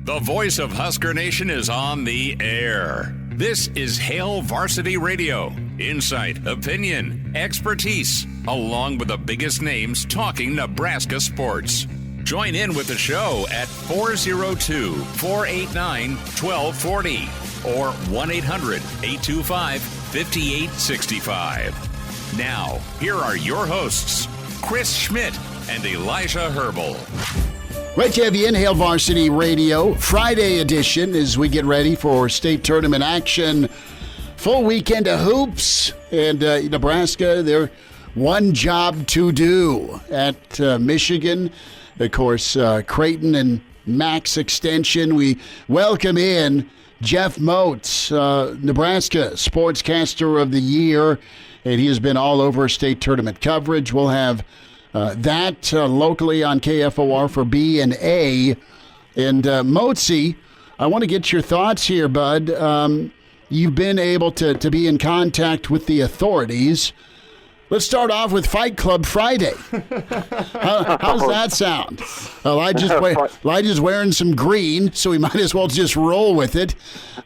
The voice of Husker Nation is on the air. This is Hail Varsity Radio. Insight, opinion, expertise, along with the biggest names talking Nebraska sports. Join in with the show at 402-489-1240 or 1-800-825-5865. Now, here are your hosts, Chris Schmidt and Elijah Herbel. Great to have you in Hail Varsity Radio, Friday edition, as we get ready for state tournament action. Full weekend of hoops, and Nebraska, their one job to do at Michigan. Of course, Creighton and Max Extension. We welcome in Jeff Motz, Nebraska Sportscaster of the Year, and he has been all over state tournament coverage. We'll have that locally on KFOR for B and A. And Motzi, I want to get your thoughts here, bud. You've been able to be in contact with the authorities. Let's start off with Fight Club Friday. How's that sound? Elijah's wearing some green, so we might as well just roll with it.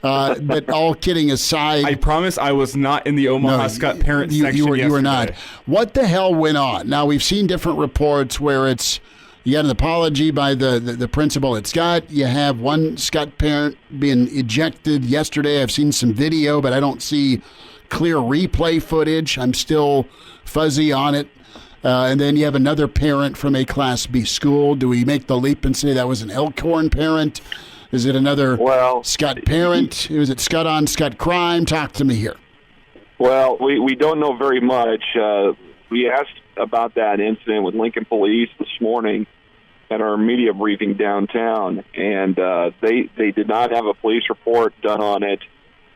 But all kidding aside, I promise I was not in the Omaha Scott parent section yesterday. You were not. What the hell went on? Now, we've seen different reports where you had an apology by the principal at Scott. You have one Scott parent being ejected yesterday. I've seen some video, but I don't see clear replay footage. I'm still fuzzy on it. And then you have another parent from a Class B school. Do we make the leap and say that was an Elkhorn parent? Is it another Scott parent? Was it Scott on Scott crime? Talk to me here. Well, we don't know very much. We asked about that incident with Lincoln Police this morning at our media briefing downtown, and they did not have a police report done on it.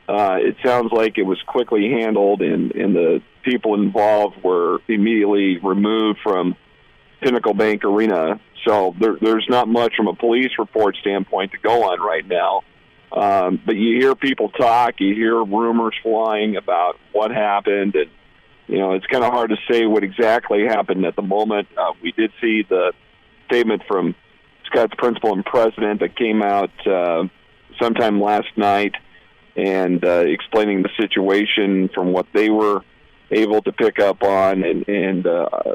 It sounds like it was quickly handled, and the people involved were immediately removed from Pinnacle Bank Arena. So there's not much from a police report standpoint to go on right now. But you hear people talk, you hear rumors flying about what happened, and it's kind of hard to say what exactly happened at the moment. We did see the statement from Scott's principal and president that came out sometime last night, and explaining the situation from what they were able to pick up on, and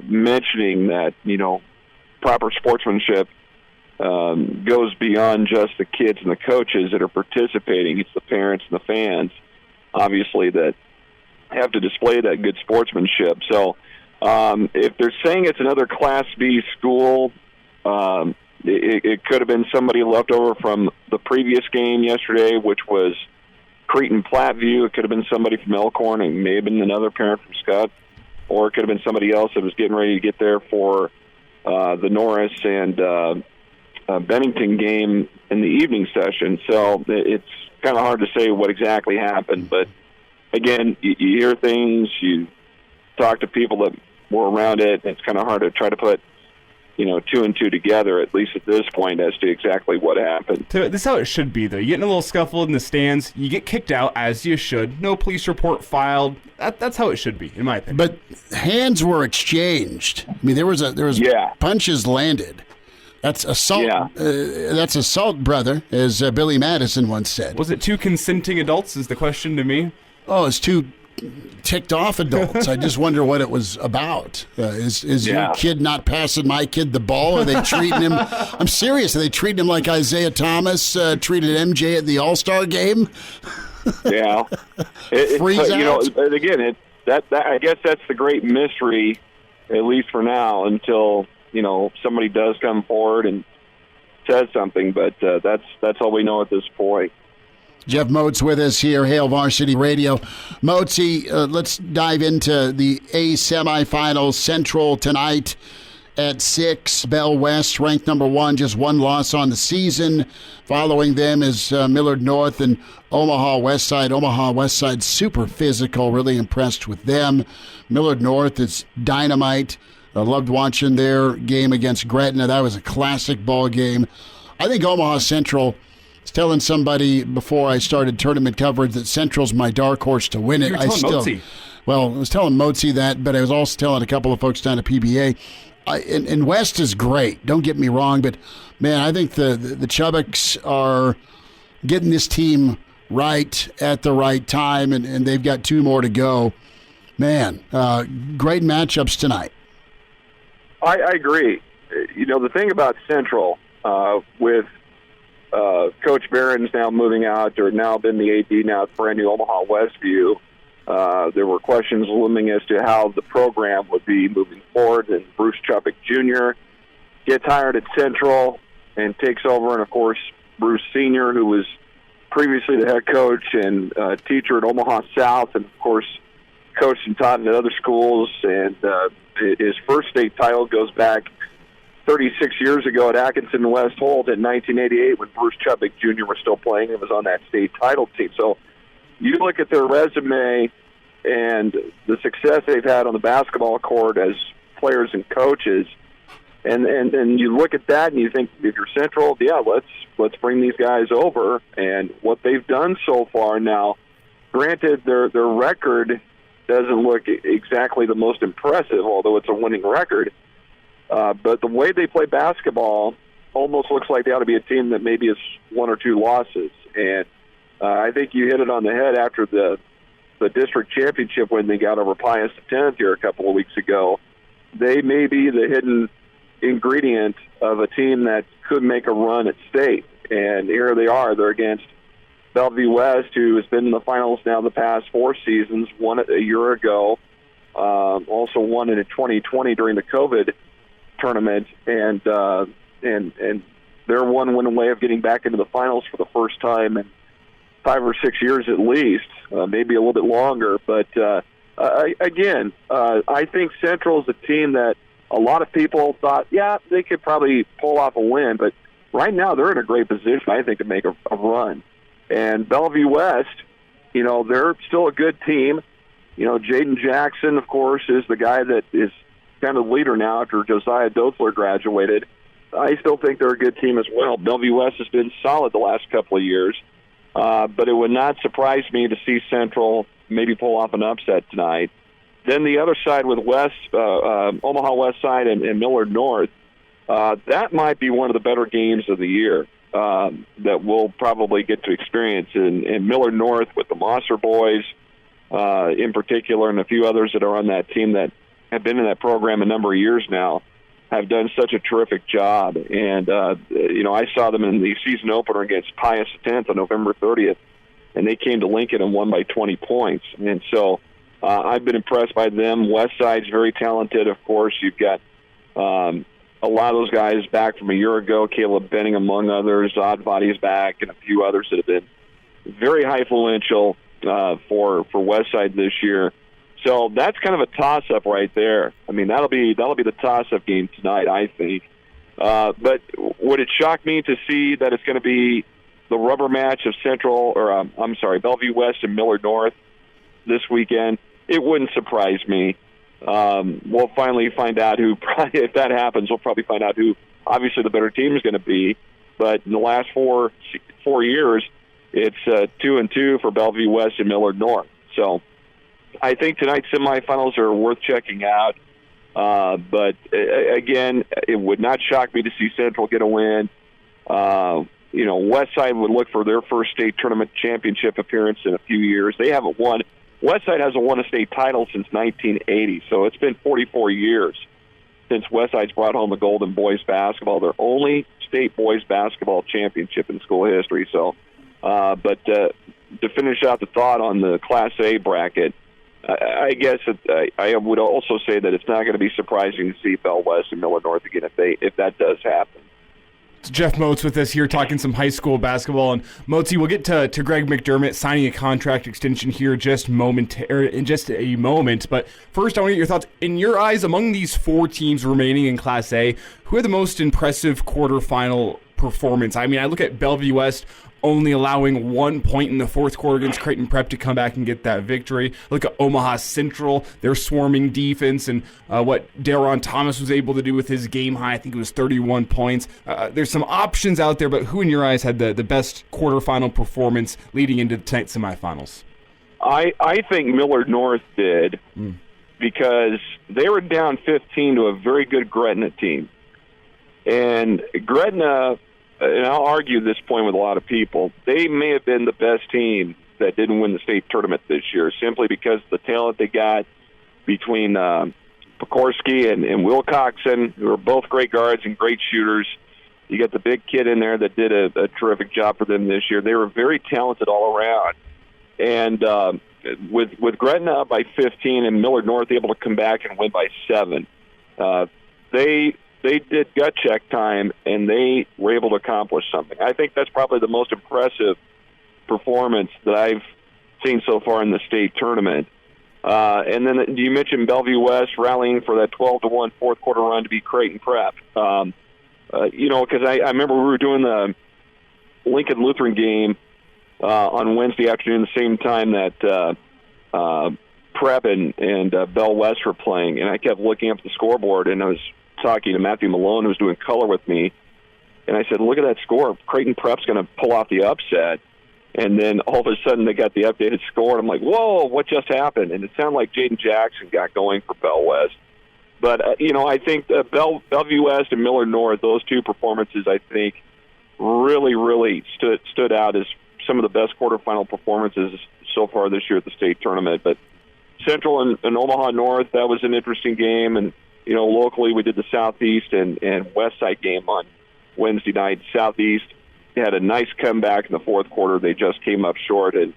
mentioning that, proper sportsmanship goes beyond just the kids and the coaches that are participating. It's the parents and the fans, obviously, that have to display that good sportsmanship. So if they're saying it's another Class B school, it could have been somebody left over from the previous game yesterday, which was Creighton Platteview. It could have been somebody from Elkhorn, and may have been another parent from Scott, or it could have been somebody else that was getting ready to get there for the Norris and Bennington game in the evening session. So it's kind of hard to say what exactly happened. But again, you hear things, you talk to people that were around it, and it's kind of hard to try to put two and two together, at least at this point, as to exactly what happened. So this is how it should be, though. You get in a little scuffle in the stands, you get kicked out, as you should. No police report filed. That's how it should be, in my opinion. But hands were exchanged. I mean, there was punches landed. That's assault. Yeah. That's assault, brother, as Billy Madison once said. Was it two consenting adults? Is the question to me. Oh, it's two ticked off adults. I just wonder what it was about. Is your kid not passing my kid the ball? Are they treating him? I'm serious. Are they treating him like Isaiah Thomas treated MJ at the All-Star game? Yeah. Freeze out. Again, that I guess that's the great mystery, at least for now, until somebody does come forward and says something. But that's all we know at this point. Jeff Motz with us here, Hail Varsity Radio. Motzi, let's dive into the A semifinals. Central tonight at 6. Bell West, ranked number 1, just one loss on the season. Following them is Millard North and Omaha Westside. Omaha Westside super physical, really impressed with them. Millard North is dynamite. I loved watching their game against Gretna. That was a classic ball game. I think Omaha Central, I was telling somebody before I started tournament coverage that Central's my dark horse to win it. You were telling Motzi. Well, I was telling Motzi that, but I was also telling a couple of folks down at PBA. and West is great. Don't get me wrong, but man, I think the Chubbucks are getting this team right at the right time, and they've got 2 more to go. Man, great matchups tonight. I agree. The thing about Central with Coach Barron's now moving out, or now been the AD now at brand new Omaha Westview, there were questions looming as to how the program would be moving forward, and Bruce Chubbuck Jr. gets hired at Central and takes over, and of course Bruce Sr., who was previously the head coach and teacher at Omaha South, and of course coached and taught at other schools, and his first state title goes back 36 years ago at Atkinson and West Holt in 1988 when Bruce Chubbuck Jr. was still playing and was on that state title team. So you look at their resume and the success they've had on the basketball court as players and coaches, and you look at that and you think, if you're Central, yeah, let's bring these guys over. And what they've done so far now, granted their record doesn't look exactly the most impressive, although it's a winning record. But the way they play basketball almost looks like they ought to be a team that maybe is 1 or 2 losses. And I think you hit it on the head after the district championship when they got over Pius X here a couple of weeks ago. They may be the hidden ingredient of a team that could make a run at state. And here they are. They're against Bellevue West, who has been in the finals now the past 4 seasons, won it a year ago, also won it in 2020 during the COVID tournament, and they're 1 win away of getting back into the finals for the first time in 5 or 6 years at least, maybe a little bit longer. But I think Central is a team that a lot of people thought, yeah, they could probably pull off a win, but right now they're in a great position, I think, to make a run. And Bellevue West, they're still a good team. Jaden Jackson, of course, is the guy that is kind of the leader now after Josiah Dotzler graduated. I still think they're a good team as well. Bellevue West has been solid the last couple of years, but it would not surprise me to see Central maybe pull off an upset tonight. Then the other side with West, Omaha West side and Millard North, that might be one of the better games of the year that we'll probably get to experience. In Millard North with the Mosser boys in particular, and a few others that are on that team that have been in that program a number of years now, have done such a terrific job. And, I saw them in the season opener against Pius X on November 30th, and they came to Lincoln and won by 20 points. And so I've been impressed by them. West Side's very talented, of course. You've got a lot of those guys back from a year ago, Caleb Benning among others, Oddbody's back, and a few others that have been very high influential for West Side this year. So that's kind of a toss-up right there. I mean, that'll be the toss-up game tonight, I think. But would it shock me to see that it's going to be the rubber match of Bellevue West and Millard North this weekend? It wouldn't surprise me. We'll finally find out who, if that happens, we'll probably find out who obviously the better team is going to be. But in the last four years, it's 2-2 for Bellevue West and Millard North. So I think tonight's semifinals are worth checking out. But again, it would not shock me to see Central get a win. West Side would look for their first state tournament championship appearance in a few years. They haven't won. West Side hasn't won a state title since 1980, so it's been 44 years since West Side's brought home the gold in boys basketball. Their only state boys basketball championship in school history. So, but to finish out the thought on the Class A bracket, I guess I would also say that it's not going to be surprising to see Bell West and Millard North again if that does happen. It's Jeff Motz with us here talking some high school basketball. And Motzy, we'll get to Greg McDermott signing a contract extension here in just a moment. But first, I want to get your thoughts. In your eyes, among these 4 teams remaining in Class A, who had the most impressive quarterfinal performance? I mean, I look at Bellevue West only allowing 1 point in the fourth quarter against Creighton Prep to come back and get that victory. Look at Omaha Central, their swarming defense, and what Daron Thomas was able to do with his game high. I think it was 31 points. There's some options out there, but who in your eyes had the best quarterfinal performance leading into tonight's semifinals? I think Millard North did. because they were down 15 to a very good Gretna team. And Gretna, and I'll argue this point with a lot of people, they may have been the best team that didn't win the state tournament this year, simply because of the talent they got between Pekorski and Wilcoxon, who are both great guards and great shooters. You got the big kid in there that did a terrific job for them this year. They were very talented all around. And with Gretna up by 15 and Millard North able to come back and win by 7, they did gut check time, and they were able to accomplish something. I think that's probably the most impressive performance that I've seen so far in the state tournament. And then you mentioned Bellevue West rallying for that 12-1 fourth quarter run to beat Creighton Prep. Because I remember we were doing the Lincoln Lutheran game on Wednesday afternoon, the same time that Prep and Bell West were playing, and I kept looking up the scoreboard, and I was talking to Matthew Malone, who was doing color with me, and I said, look at that score. Creighton Prep's going to pull off the upset. And then all of a sudden they got the updated score, and I'm like, whoa, what just happened? And it sounded like Jaden Jackson got going for Bell West. But, I think Bellevue West and Millard North, those two performances, I think, really, really stood out as some of the best quarterfinal performances so far this year at the state tournament. But Central and Omaha North, that was an interesting game. And, locally we did the Southeast and West Side game on Wednesday night. Southeast had a nice comeback in the fourth quarter. They just came up short, and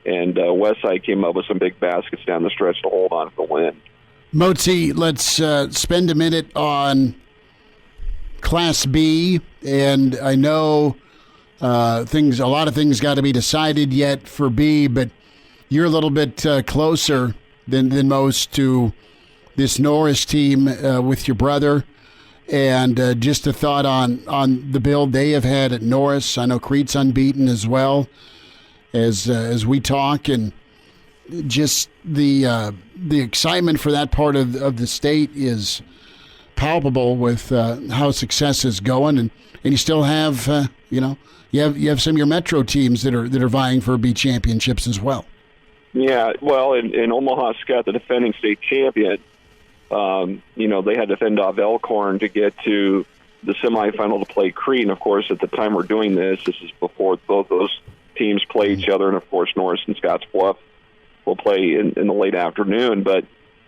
Westside came up with some big baskets down the stretch to hold on for the win. Motzi, let's spend a minute on Class B, and I know a lot of things got to be decided yet for B, but you're a little bit closer than most to this Norris team with your brother. And just a thought on the build they have had at Norris. I know Crete's unbeaten as well as we talk, and just the excitement for that part of the state is palpable with how success is going, and you still have you have some of your Metro teams that are vying for B championships as well. Yeah, well, in Omaha, Scott, the defending state champion. They had to fend off Elkhorn to get to the semifinal to play Crete. And, of course, at the time we're doing this is before both those teams play each other. And, of course, Norris and Scottsbluff will play in the late afternoon. But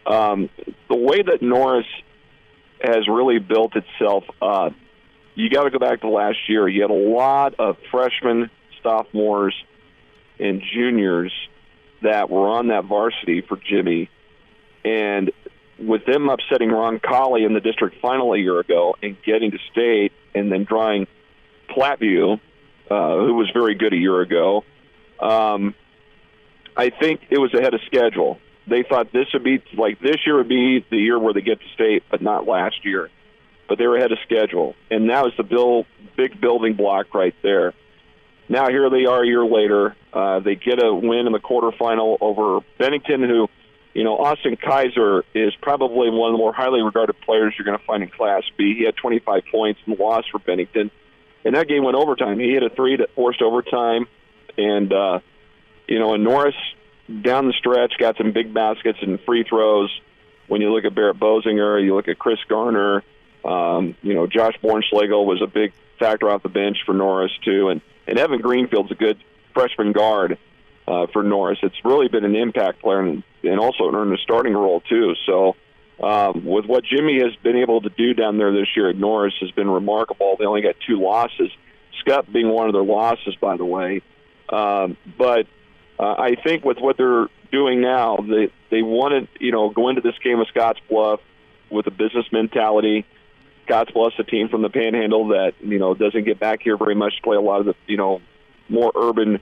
the way that Norris has really built itself up, you got to go back to last year. You had a lot of freshmen, sophomores, and juniors that were on that varsity for Jimmy. And with them upsetting Roncalli in the district final a year ago and getting to state and then drawing Platteview, who was very good a year ago, I think it was ahead of schedule. They thought this year would be the year where they get to state, but not last year. But they were ahead of schedule. And that was the big building block right there. Now here they are a year later. They get a win in the quarterfinal over Bennington, who, Austin Kaiser is probably one of the more highly regarded players you're going to find in Class B. He had 25 points in the loss for Bennington. And that game went overtime. He hit a three that forced overtime. And, and Norris, down the stretch, got some big baskets and free throws. When you look at Barrett Bosinger, you look at Chris Garner, Josh Bornschlegel was a big factor off the bench for Norris, too. And Evan Greenfield's a good freshman guard for Norris. It's really been an impact player and also earned a starting role, too. So with what Jimmy has been able to do down there this year at Norris has been remarkable. They only got 2 losses, Scott being one of their losses, by the way. But I think with what they're doing now, they want to go into this game with Scottsbluff with a business mentality. Scottsbluff's a team from the Panhandle that doesn't get back here very much to play a lot of the more urban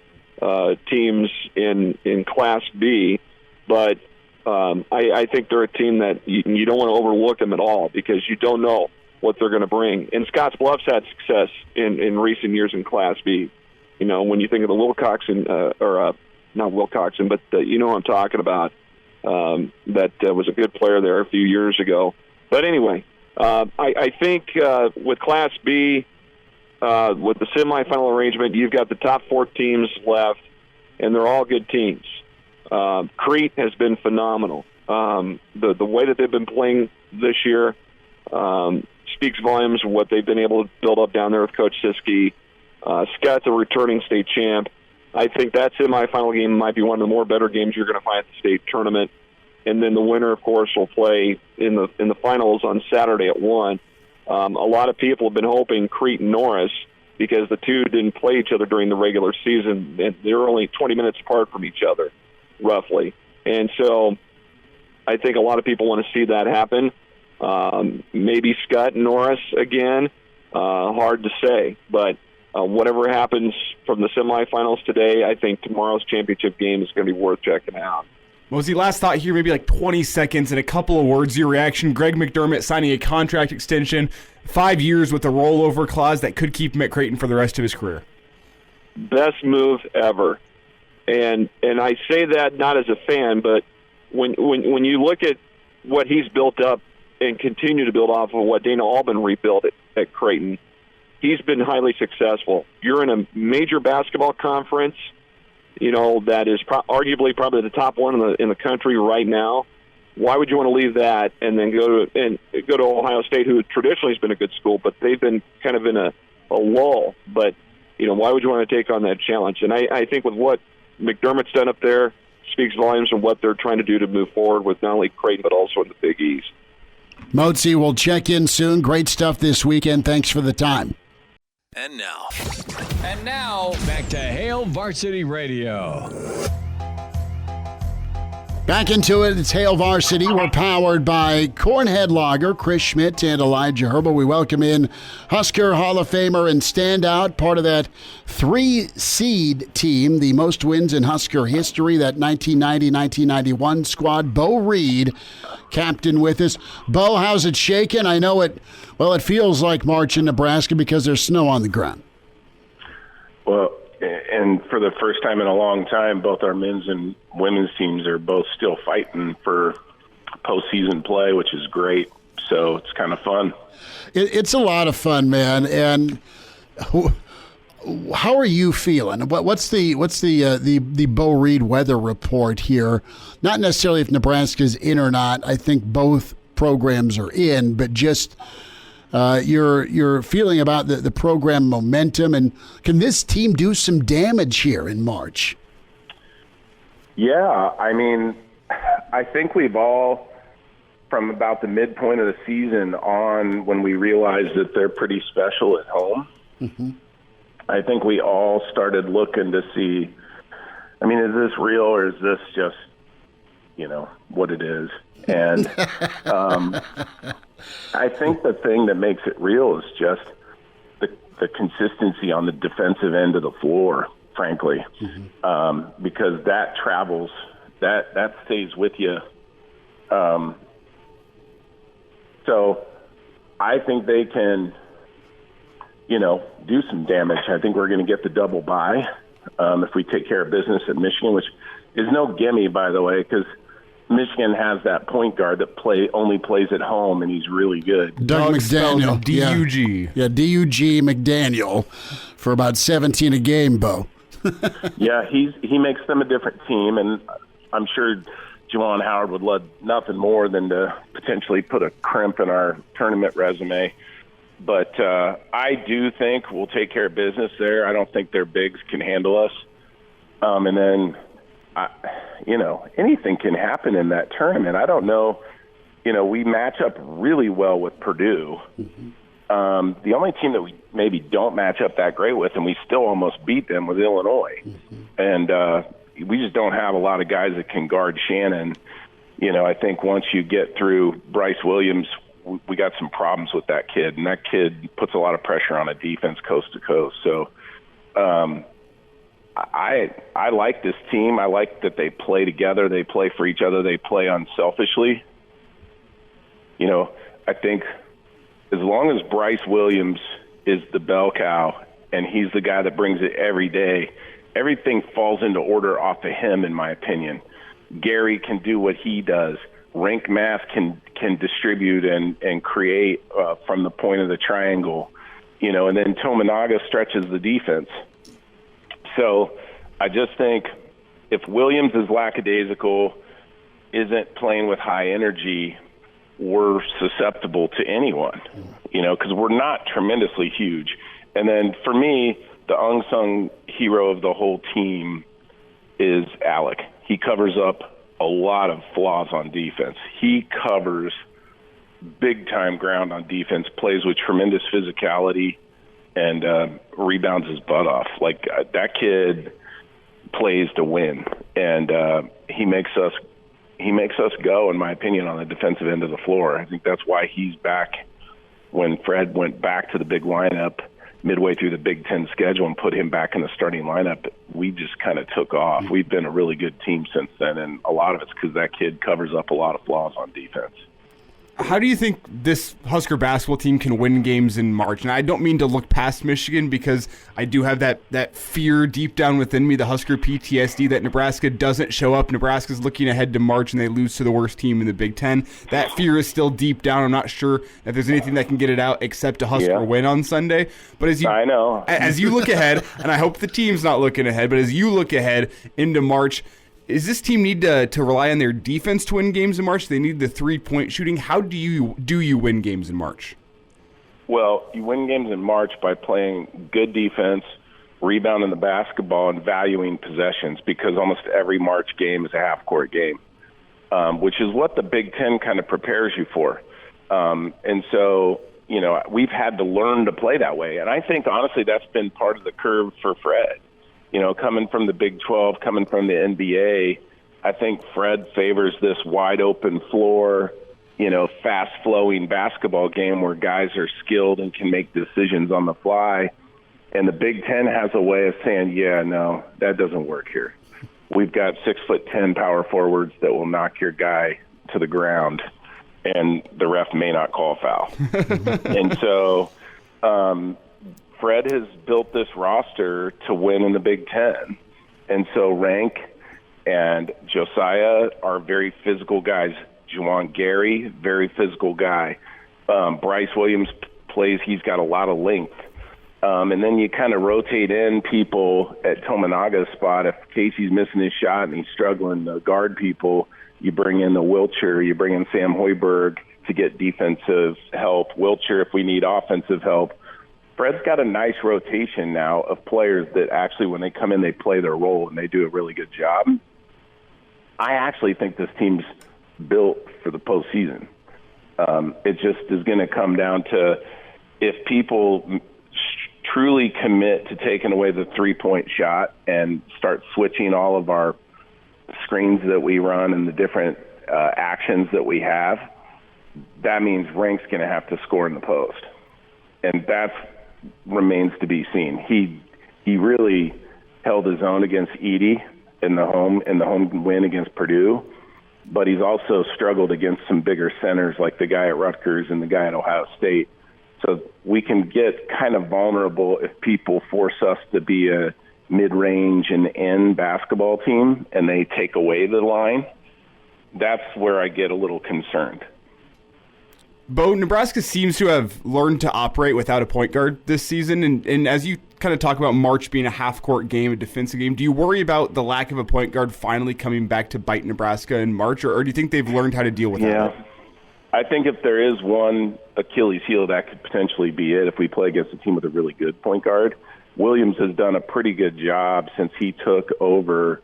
teams in Class B, but I think they're a team that you don't want to overlook them at all because you don't know what they're going to bring. And Scottsbluff's had success in recent years in Class B. When you think of the Wilcoxon, not Wilcoxon, but you know what I'm talking about, that was a good player there a few years ago. But anyway, I think with Class B, with the semifinal arrangement, you've got the top 4 teams left, and they're all good teams. Crete has been phenomenal. The way that they've been playing this year speaks volumes of what they've been able to build up down there with Coach Siskey. Scott's a returning state champ. I think that semifinal game might be one of the more better games you're going to find at the state tournament. And then the winner, of course, will play in the finals on Saturday at 1. A lot of people have been hoping Crete and Norris, because the two didn't play each other during the regular season, and they're only 20 minutes apart from each other, roughly. And so I think a lot of people want to see that happen. Maybe Scott and Norris again, hard to say. But whatever happens from the semifinals today, I think tomorrow's championship game is going to be worth checking out. Mosey, last thought here, maybe like 20 seconds and a couple of words, your reaction. Greg McDermott signing a contract extension, 5 years with a rollover clause that could keep him at Creighton for the rest of his career. Best move ever. And I say that not as a fan, but when you look at what he's built up and continue to build off of what Dana Albin rebuilt at Creighton, he's been highly successful. You're in a major basketball conference, that is arguably probably the top one in the country right now. Why would you want to leave that and then go to Ohio State, who traditionally has been a good school, but they've been kind of in a lull. But why would you want to take on that challenge? And I think with what McDermott's done up there speaks volumes of what they're trying to do to move forward with not only Creighton but also in the Big East. Motzi, we'll check in soon. Great stuff this weekend. Thanks for the time. And now, back to Hail Varsity Radio. Back into it. It's Hail Varsity. We're powered by Cornhead Lager, Chris Schmidt and Elijah Herbel. We welcome in Husker Hall of Famer and standout, part of that 3-seed team, the most wins in Husker history, that 1990-1991 squad. Beau Reid, captain with us. Beau, how's it shaking? I know it feels like March in Nebraska because there's snow on the ground. Well, and for the first time in a long time, both our men's and women's teams are both still fighting for postseason play, which is great. So it's kind of fun. It's a lot of fun, man. And how are you feeling? What's the Beau Reid weather report here? Not necessarily if Nebraska's in or not. I think both programs are in, but just your feeling about the program momentum, and can this team do some damage here in March? Yeah, I mean, I think we've all, from about the midpoint of the season on, when we realized that they're pretty special at home, I think we all started looking to see, I mean, is this real or is this just, what it is? And I think the thing that makes it real is just the consistency on the defensive end of the floor, frankly, because that travels, that stays with you. So I think they can, do some damage. I think we're going to get the double bye if we take care of business at Michigan, which is no gimme, by the way, because Michigan has that point guard that only plays at home, and he's really good. Doug McDaniel. D-U-G. Yeah, D-U-G McDaniel for about 17 a game, Beau. Yeah, he makes them a different team, and I'm sure Juwan Howard would love nothing more than to potentially put a crimp in our tournament resume. But I do think we'll take care of business there. I don't think their bigs can handle us. And then, anything can happen in that tournament. I don't know. We match up really well with Purdue. The only team that we maybe don't match up that great with, and we still almost beat them, was Illinois. And we just don't have a lot of guys that can guard Shannon. I think once you get through Bryce Williams, we got some problems with that kid, and that kid puts a lot of pressure on a defense coast to coast. So I like this team. I like that they play together. They play for each other. They play unselfishly. I think as long as Bryce Williams is the bell cow and he's the guy that brings it every day, everything falls into order off of him, in my opinion. Gary can do what he does. Rink Math can distribute and create from the point of the triangle, and then Tominaga stretches the defense. So I just think if Williams is lackadaisical, isn't playing with high energy, we're susceptible to anyone, because we're not tremendously huge. And then for me, the unsung hero of the whole team is Alec. He covers up a lot of flaws on defense. He covers big-time ground on defense, plays with tremendous physicality, and rebounds his butt off. Like, that kid plays to win, and he makes us go, in my opinion, on the defensive end of the floor. I think that's why he's back when Fred went back to the big lineup midway through the Big Ten schedule and put him back in the starting lineup. We just kind of took off. We've been a really good team since then, and a lot of it's because that kid covers up a lot of flaws on defense. How do you think this Husker basketball team can win games in March? And I don't mean to look past Michigan, because I do have that fear deep down within me, the Husker PTSD, that Nebraska doesn't show up. Nebraska's looking ahead to March and they lose to the worst team in the Big Ten. That fear is still deep down. I'm not sure if there's anything that can get it out except a Husker win on Sunday. But as you look ahead, and I hope the team's not looking ahead, but as you look ahead into March, is this team need to rely on their defense to win games in March? They need the three-point shooting. How do you win games in March? Well, you win games in March by playing good defense, rebounding the basketball, and valuing possessions, because almost every March game is a half-court game, which is what the Big Ten kind of prepares you for. And so, we've had to learn to play that way. And I think, honestly, that's been part of the curve for Fred. Coming from the Big 12, coming from the NBA, I think Fred favors this wide-open floor, fast-flowing basketball game where guys are skilled and can make decisions on the fly. And the Big Ten has a way of saying, no, that doesn't work here. We've got 6'10" power forwards that will knock your guy to the ground, and the ref may not call a foul. And so Fred has built this roster to win in the Big Ten. And so Rank and Josiah are very physical guys. Juwan Gary, very physical guy. Bryce Williams plays, he's got a lot of length. And then you kind of rotate in people at Tominaga's spot. If Casey's missing his shot and he's struggling to guard people, you bring in the Wiltshire, you bring in Sam Hoiberg to get defensive help. Wiltshire if we need offensive help. Fred's got a nice rotation now of players that actually, when they come in, they play their role and they do a really good job. I actually think this team's built for the postseason. It just is going to come down to if people truly commit to taking away the three-point shot and start switching all of our screens that we run and the different actions that we have, that means Rank's going to have to score in the post. And that remains to be seen. He really held his own against Edey in the home win against Purdue, but he's also struggled against some bigger centers like the guy at Rutgers and the guy at Ohio State. So we can get kind of vulnerable if people force us to be a mid-range and end basketball team and they take away the line. That's where I get a little concerned. Beau, Nebraska seems to have learned to operate without a point guard this season, and as you kind of talk about March being a half-court game, a defensive game, do you worry about the lack of a point guard finally coming back to bite Nebraska in March, or do you think they've learned how to deal with that? Yeah, I think if there is one Achilles heel, that could potentially be it if we play against a team with a really good point guard. Williams has done a pretty good job since he took over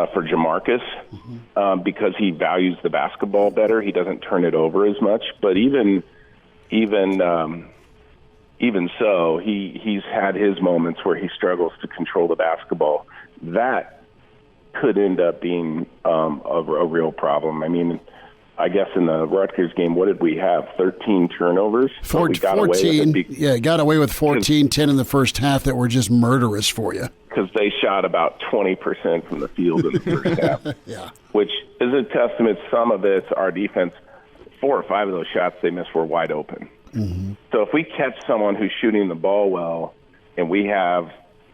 for Jamarcus, because he values the basketball better. He doesn't turn it over as much. But even so, he's had his moments where he struggles to control the basketball. That could end up being a real problem. I mean, I guess in the Rutgers game, what did we have? 13 turnovers? 14. Got away with 14, 10 in the first half that were just murderous for you. Because they shot about 20% from the field in the first half. Yeah. Which is a testament. Some of it's our defense. 4 or 5 of those shots they missed were wide open. Mm-hmm. So if we catch someone who's shooting the ball well and we have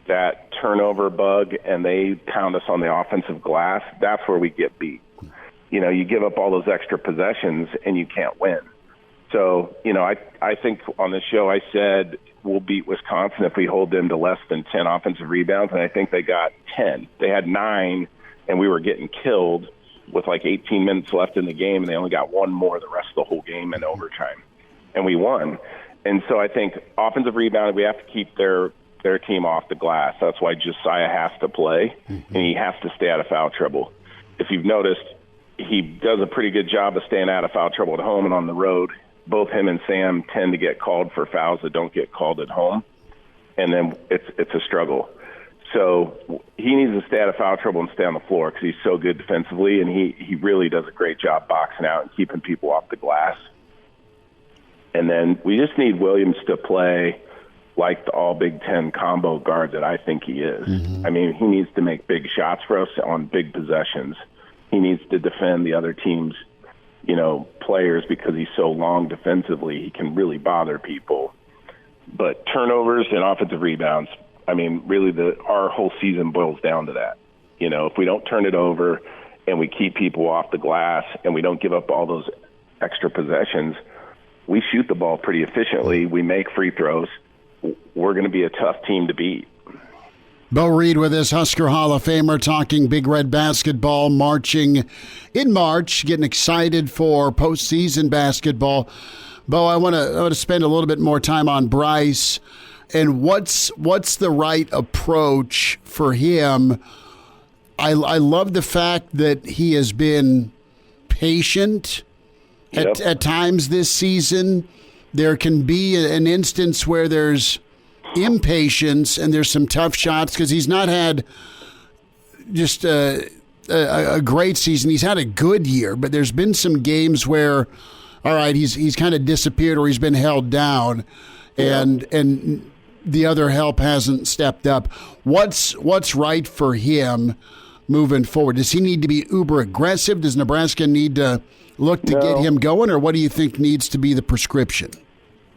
that turnover bug and they pound us on the offensive glass, that's where we get beat. You give up all those extra possessions and you can't win. So, I think on the show I said we'll beat Wisconsin if we hold them to less than 10 offensive rebounds, and I think they got 10. They had 9, and we were getting killed with like 18 minutes left in the game, and they only got one more the rest of the whole game in overtime, and we won. And so I think offensive rebound, we have to keep their team off the glass. That's why Josiah has to play, and he has to stay out of foul trouble. If you've noticed, he does a pretty good job of staying out of foul trouble at home and on the road. Both him and Sam tend to get called for fouls that don't get called at home, and then it's a struggle. So he needs to stay out of foul trouble and stay on the floor because he's so good defensively, and he really does a great job boxing out and keeping people off the glass. And then we just need Williams to play like the all-Big Ten combo guard that I think he is. I mean, he needs to make big shots for us on big possessions. He needs to defend the other team's, players because he's so long defensively. He can really bother people. But turnovers and offensive rebounds, I mean, really our whole season boils down to that. If we don't turn it over and we keep people off the glass and we don't give up all those extra possessions, we shoot the ball pretty efficiently. We make free throws. We're going to be a tough team to beat. Beau Reid with us, Husker Hall of Famer, talking Big Red basketball, marching in March, getting excited for postseason basketball. Beau, I want to spend a little bit more time on Bryce and what's the right approach for him. I love the fact that he has been patient at times this season. There can be an instance where there's impatience and there's some tough shots because he's not had just a great season. He's had a good year, but there's been some games where, all right, he's kind of disappeared or he's been held down, and the other help hasn't stepped up. What's right for him moving forward? Does he need to be uber aggressive? Does Nebraska need to look to get him going, or what do you think needs to be the prescription?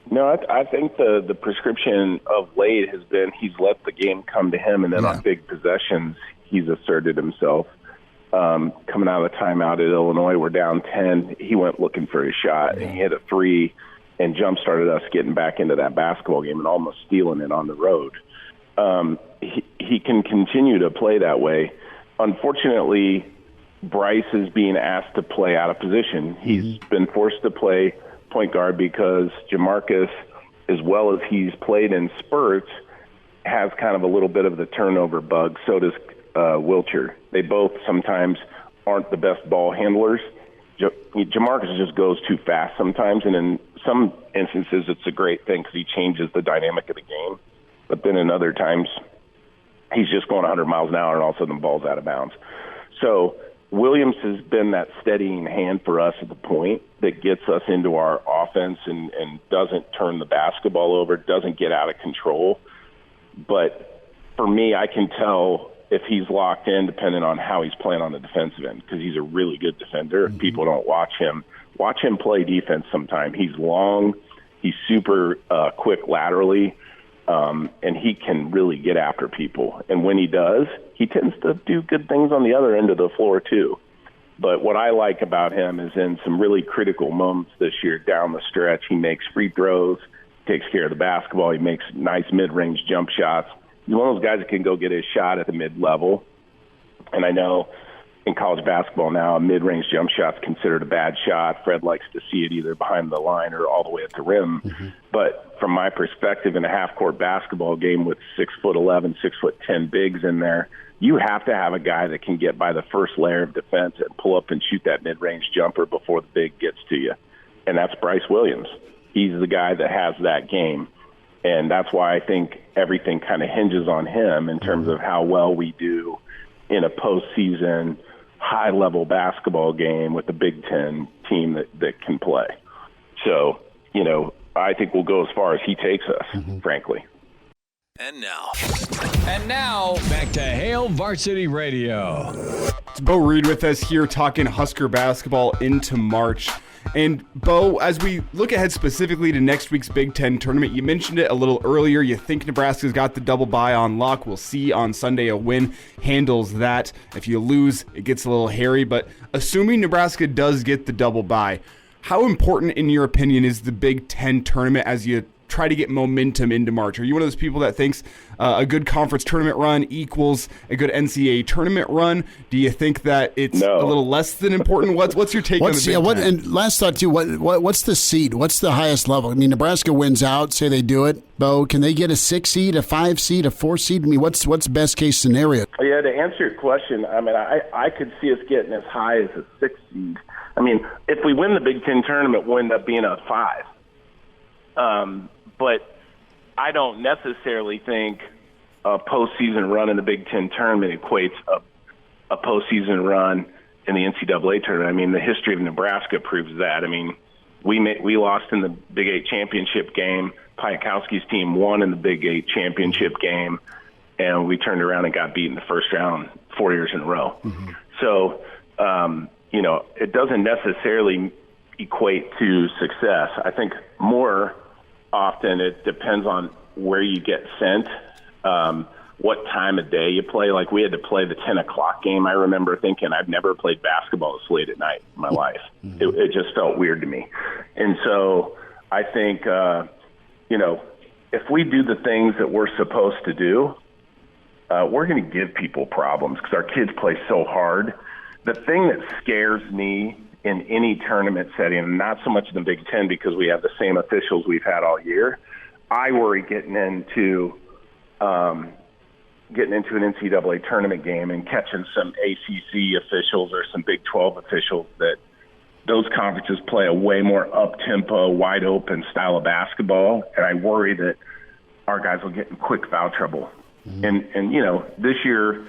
No, I think the prescription of late has been he's let the game come to him, and then on big possessions, he's asserted himself. Coming out of the timeout at Illinois, we're down 10. He went looking for his shot, and he hit a 3 and jump-started us getting back into that basketball game and almost stealing it on the road. He can continue to play that way. Unfortunately, Bryce is being asked to play out of position. He's been forced to play point guard because Jamarcus, as well as he's played in spurts, has kind of a little bit of the turnover bug. So does Wilcher. They both sometimes aren't the best ball handlers. Jamarcus just goes too fast sometimes, and in some instances it's a great thing because he changes the dynamic of the game. But then in other times he's just going 100 miles an hour and all of a sudden the ball's out of bounds. So Williams has been that steadying hand for us at the point that gets us into our offense and doesn't turn the basketball over, doesn't get out of control. But for me, I can tell if he's locked in depending on how he's playing on the defensive end because he's a really good defender. If people don't watch him play defense sometime. He's long, he's super quick laterally, and he can really get after people. And when he does, he tends to do good things on the other end of the floor too. But what I like about him is in some really critical moments this year down the stretch, he makes free throws, takes care of the basketball, he makes nice mid-range jump shots. He's one of those guys that can go get his shot at the mid-level. And I know in college basketball now, a mid-range jump shot's considered a bad shot. Fred likes to see it either behind the line or all the way at the rim. But from my perspective, in a half-court basketball game with 6'11", 6'10" bigs in there, you have to have a guy that can get by the first layer of defense and pull up and shoot that mid-range jumper before the big gets to you. And that's Bryce Williams. He's the guy that has that game. And that's why I think everything kind of hinges on him in terms of how well we do in a postseason high-level basketball game with a Big Ten team that can play. So, I think we'll go as far as he takes us, frankly. And now, back to Hail Varsity Radio. It's Beau Reid with us here talking Husker basketball into March. And, Beau, as we look ahead specifically to next week's Big Ten tournament, you mentioned it a little earlier. You think Nebraska's got the double bye on lock. We'll see on Sunday a win handles that. If you lose, it gets a little hairy. But assuming Nebraska does get the double bye, how important, in your opinion, is the Big Ten tournament as you try to get momentum into March? Are you one of those people that thinks a good conference tournament run equals a good NCAA tournament run? Do you think that it's a little less than important? What's your take on the Big Ten? And last thought too, what's the seed? What's the highest level? I mean, Nebraska wins out, say they do it. Beau, can they get a 6 seed, a 5 seed, a 4 seed? I mean, what's best case scenario? Yeah, to answer your question, I mean, I could see us getting as high as a 6 seed. I mean, if we win the Big Ten tournament, we'll end up being a 5. But I don't necessarily think a postseason run in the Big Ten tournament equates a postseason run in the NCAA tournament. I mean, the history of Nebraska proves that. I mean, we lost in the Big 8 championship game. Piatkowski's team won in the Big 8 championship game, and we turned around and got beat in the first round 4 years in a row. Mm-hmm. So, it doesn't necessarily equate to success. I think more often it depends on where you get sent, what time of day you play. Like, we had to play the 10 o'clock game. I remember thinking, I've never played basketball this late at night in my life. It just felt weird to me. And so I think, if we do the things that we're supposed to do, we're going to give people problems because our kids play so hard. The thing that scares me in any tournament setting, and not so much in the Big Ten because we have the same officials we've had all year, I worry getting into an NCAA tournament game and catching some ACC officials or some Big 12 officials that those conferences play a way more up-tempo, wide-open style of basketball, and I worry that our guys will get in quick foul trouble. Mm-hmm. And this year,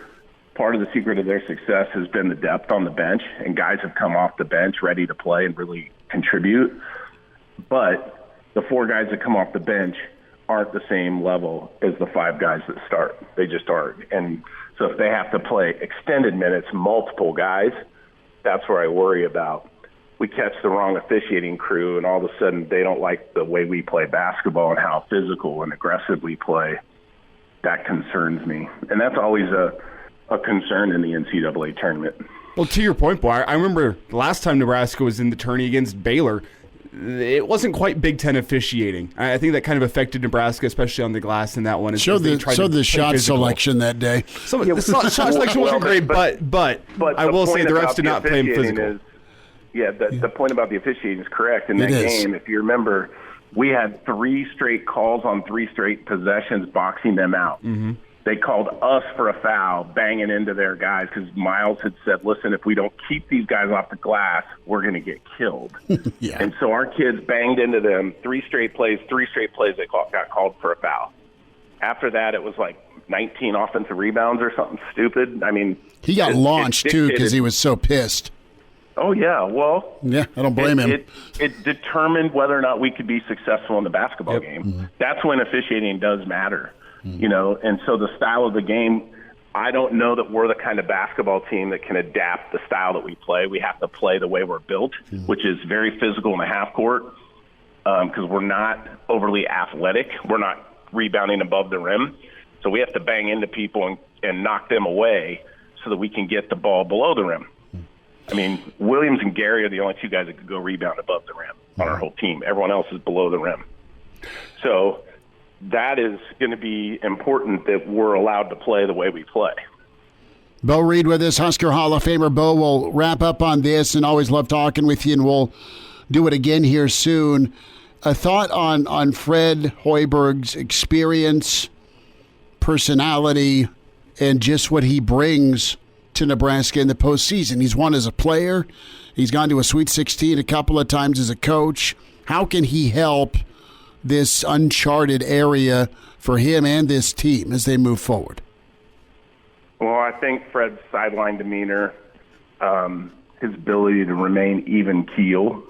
part of the secret of their success has been the depth on the bench, and guys have come off the bench ready to play and really contribute. But the 4 guys that come off the bench aren't the same level as the 5 guys that start. They just aren't. And so if they have to play extended minutes, multiple guys, that's where I worry about. We catch the wrong officiating crew, and all of a sudden they don't like the way we play basketball and how physical and aggressive we play. That concerns me. And that's always a concern in the NCAA tournament. Well, to your point, Beau, I remember the last time Nebraska was in the tourney against Baylor, it wasn't quite Big Ten officiating. I think that kind of affected Nebraska, especially on the glass in that one. So the shot physical selection that day. The shot selection wasn't great, but I will say the refs did not play him physical. The point about the officiating is correct. In that game, if you remember, we had 3 straight calls on 3 straight possessions boxing them out. Mm-hmm. They called us for a foul, banging into their guys, because Miles had said, listen, if we don't keep these guys off the glass, we're going to get killed. Yeah. And so our kids banged into them 3 straight plays, they got called for a foul. After that, it was like 19 offensive rebounds or something stupid. I mean, he got launched, too, because he was so pissed. Oh, yeah. Well, yeah, I don't blame him. It determined whether or not we could be successful in the basketball game. Mm-hmm. That's when officiating does matter. Mm-hmm. And so the style of the game, I don't know that we're the kind of basketball team that can adapt the style that we play. We have to play the way we're built, which is very physical in the half court, because we're not overly athletic. We're not rebounding above the rim. So we have to bang into people and knock them away so that we can get the ball below the rim. I mean, Williams and Gary are the only 2 guys that could go rebound above the rim on our whole team. Everyone else is below the rim. So that is going to be important that we're allowed to play the way we play. Beau Reid with us, Husker Hall of Famer. Beau, we'll wrap up on this, and always love talking with you, and we'll do it again here soon. A thought on Fred Hoiberg's experience, personality, and just what he brings to Nebraska in the postseason. He's won as a player. He's gone to a Sweet 16 a couple of times as a coach. How can he help this uncharted area for him and this team as they move forward? Well, I think Fred's sideline demeanor, his ability to remain even keel.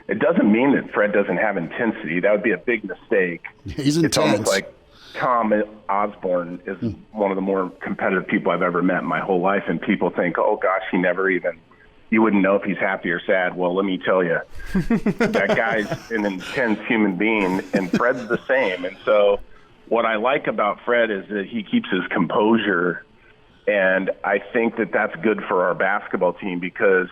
It doesn't mean that Fred doesn't have intensity. That would be a big mistake. He's intense. It's almost like Tom Osborne is one of the more competitive people I've ever met in my whole life, and people think, oh, gosh, you wouldn't know if he's happy or sad. Well, let me tell you, that guy's an intense human being, and Fred's the same. And so what I like about Fred is that he keeps his composure, and I think that that's good for our basketball team because,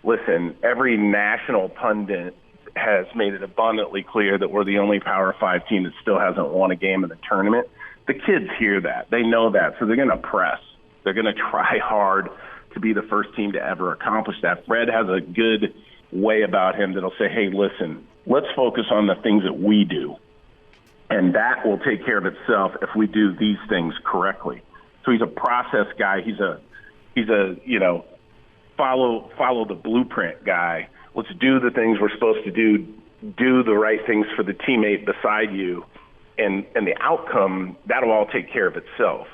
listen, every national pundit has made it abundantly clear that we're the only Power 5 team that still hasn't won a game in the tournament. The kids hear that. They know that, so they're going to press. They're going to try hard to be the first team to ever accomplish that. Fred has a good way about him that'll say, hey, listen, let's focus on the things that we do, and that will take care of itself if we do these things correctly. So he's a process guy. He's a follow the blueprint guy. Let's do the things we're supposed to do the right things for the teammate beside you, and the outcome, that'll all take care of itself.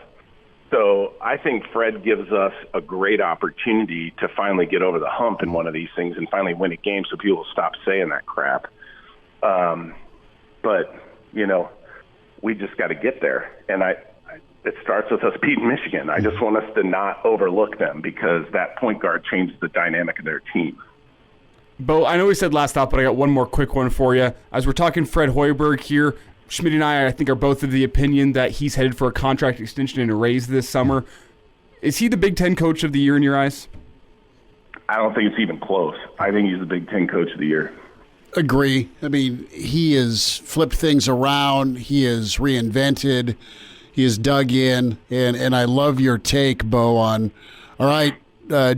So I think Fred gives us a great opportunity to finally get over the hump in one of these things and finally win a game so people will stop saying that crap. But, we just got to get there. And it starts with us beating Michigan. I just want us to not overlook them because that point guard changes the dynamic of their team. Beau, I know we said last stop, but I got one more quick one for you. As we're talking Fred Hoiberg here, Schmidt and I think, are both of the opinion that he's headed for a contract extension and a raise this summer. Is he the Big Ten Coach of the Year in your eyes? I don't think it's even close. I think he's the Big Ten Coach of the Year. Agree. I mean, he has flipped things around. He has reinvented. He has dug in. And I love your take, Beau, on, all right,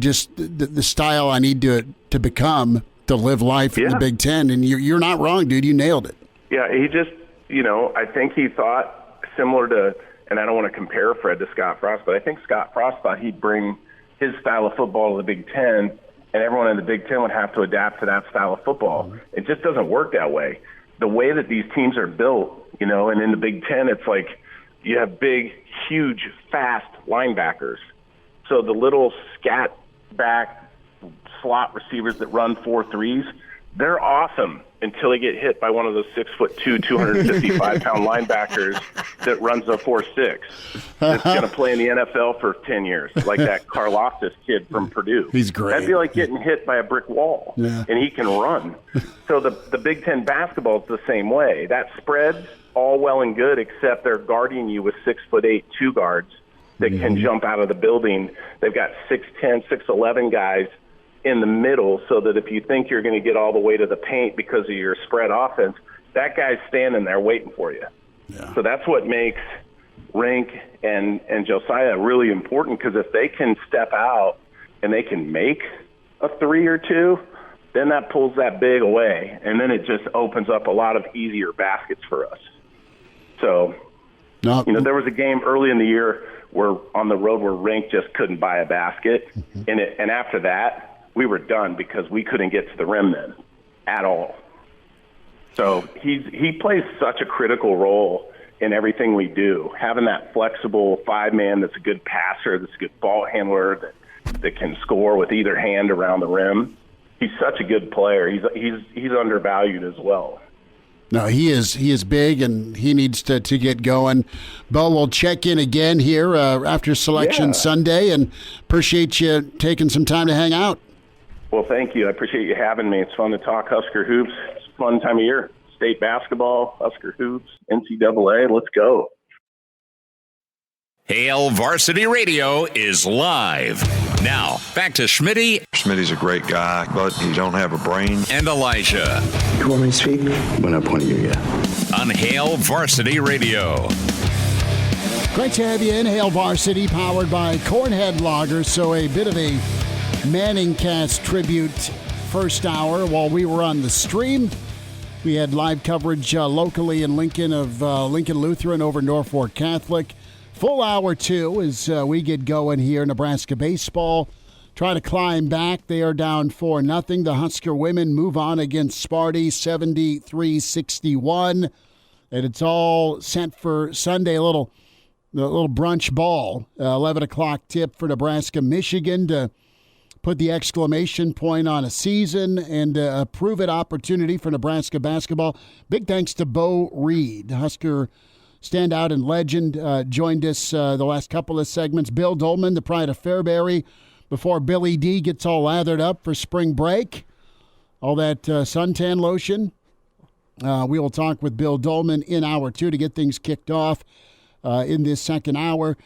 just the style I need to become to live life in the Big Ten. And you're not wrong, dude. You nailed it. Yeah, he just, I think he thought similar to, and I don't want to compare Fred to Scott Frost, but I think Scott Frost thought he'd bring his style of football to the Big Ten, and everyone in the Big Ten would have to adapt to that style of football. It just doesn't work that way. The way that these teams are built, and in the Big Ten, it's like you have big, huge, fast linebackers. So the little scat back slot receivers that run 4.3s, they're awesome until they get hit by one of those 6'2", 255-pound linebackers that runs a 4.6 that's going to play in the NFL for 10 years, like that Karlaftis kid from Purdue. He's great. That'd be like getting hit by a brick wall, and he can run. So the Big Ten basketball is the same way. That spread's all well and good, except they're guarding you with 6'8" two guards that can jump out of the building. They've got 6'10", 6'11 guys in the middle, so that if you think you're going to get all the way to the paint because of your spread offense, that guy's standing there waiting for you. Yeah. So that's what makes Rink and Josiah really important, because if they can step out and they can make a 3 or 2, then that pulls that big away, and then it just opens up a lot of easier baskets for us. So, there was a game early in the year where on the road where Rink just couldn't buy a basket, and after that, we were done because we couldn't get to the rim then at all. So he plays such a critical role in everything we do, having that flexible 5-man that's a good passer, that's a good ball handler, that can score with either hand around the rim. He's such a good player. He's undervalued as well. No, he is big, and he needs to get going. Beau, we'll check in again here after Selection Sunday, and appreciate you taking some time to hang out. Well, thank you. I appreciate you having me. It's fun to talk Husker hoops. It's a fun time of year. State basketball, Husker hoops, NCAA. Let's go. Hail Varsity Radio is live. Now, back to Schmitty. Schmitty's a great guy, but he don't have a brain. And Elijah. You want me to speak? When I point at you, yeah. On Hail Varsity Radio. Great to have you in Hail Varsity, powered by Cornhead Lager. So a bit of a Manning Cast tribute first hour while we were on the stream. We had live coverage locally in Lincoln of Lincoln Lutheran over Norfolk Catholic. Full hour 2 as we get going here. Nebraska baseball try to climb back. They are down 4-0. The Husker women move on against Sparty 73-61. And it's all set for Sunday, the little brunch ball. 11 o'clock tip for Nebraska, Michigan to put the exclamation point on a season and a prove-it opportunity for Nebraska basketball. Big thanks to Beau Reid, Husker standout and legend, joined us the last couple of segments. Bill Doleman, the pride of Fairbury, before Billy D gets all lathered up for spring break. All that suntan lotion. We will talk with Bill Doleman in hour 2 to get things kicked off in this second hour.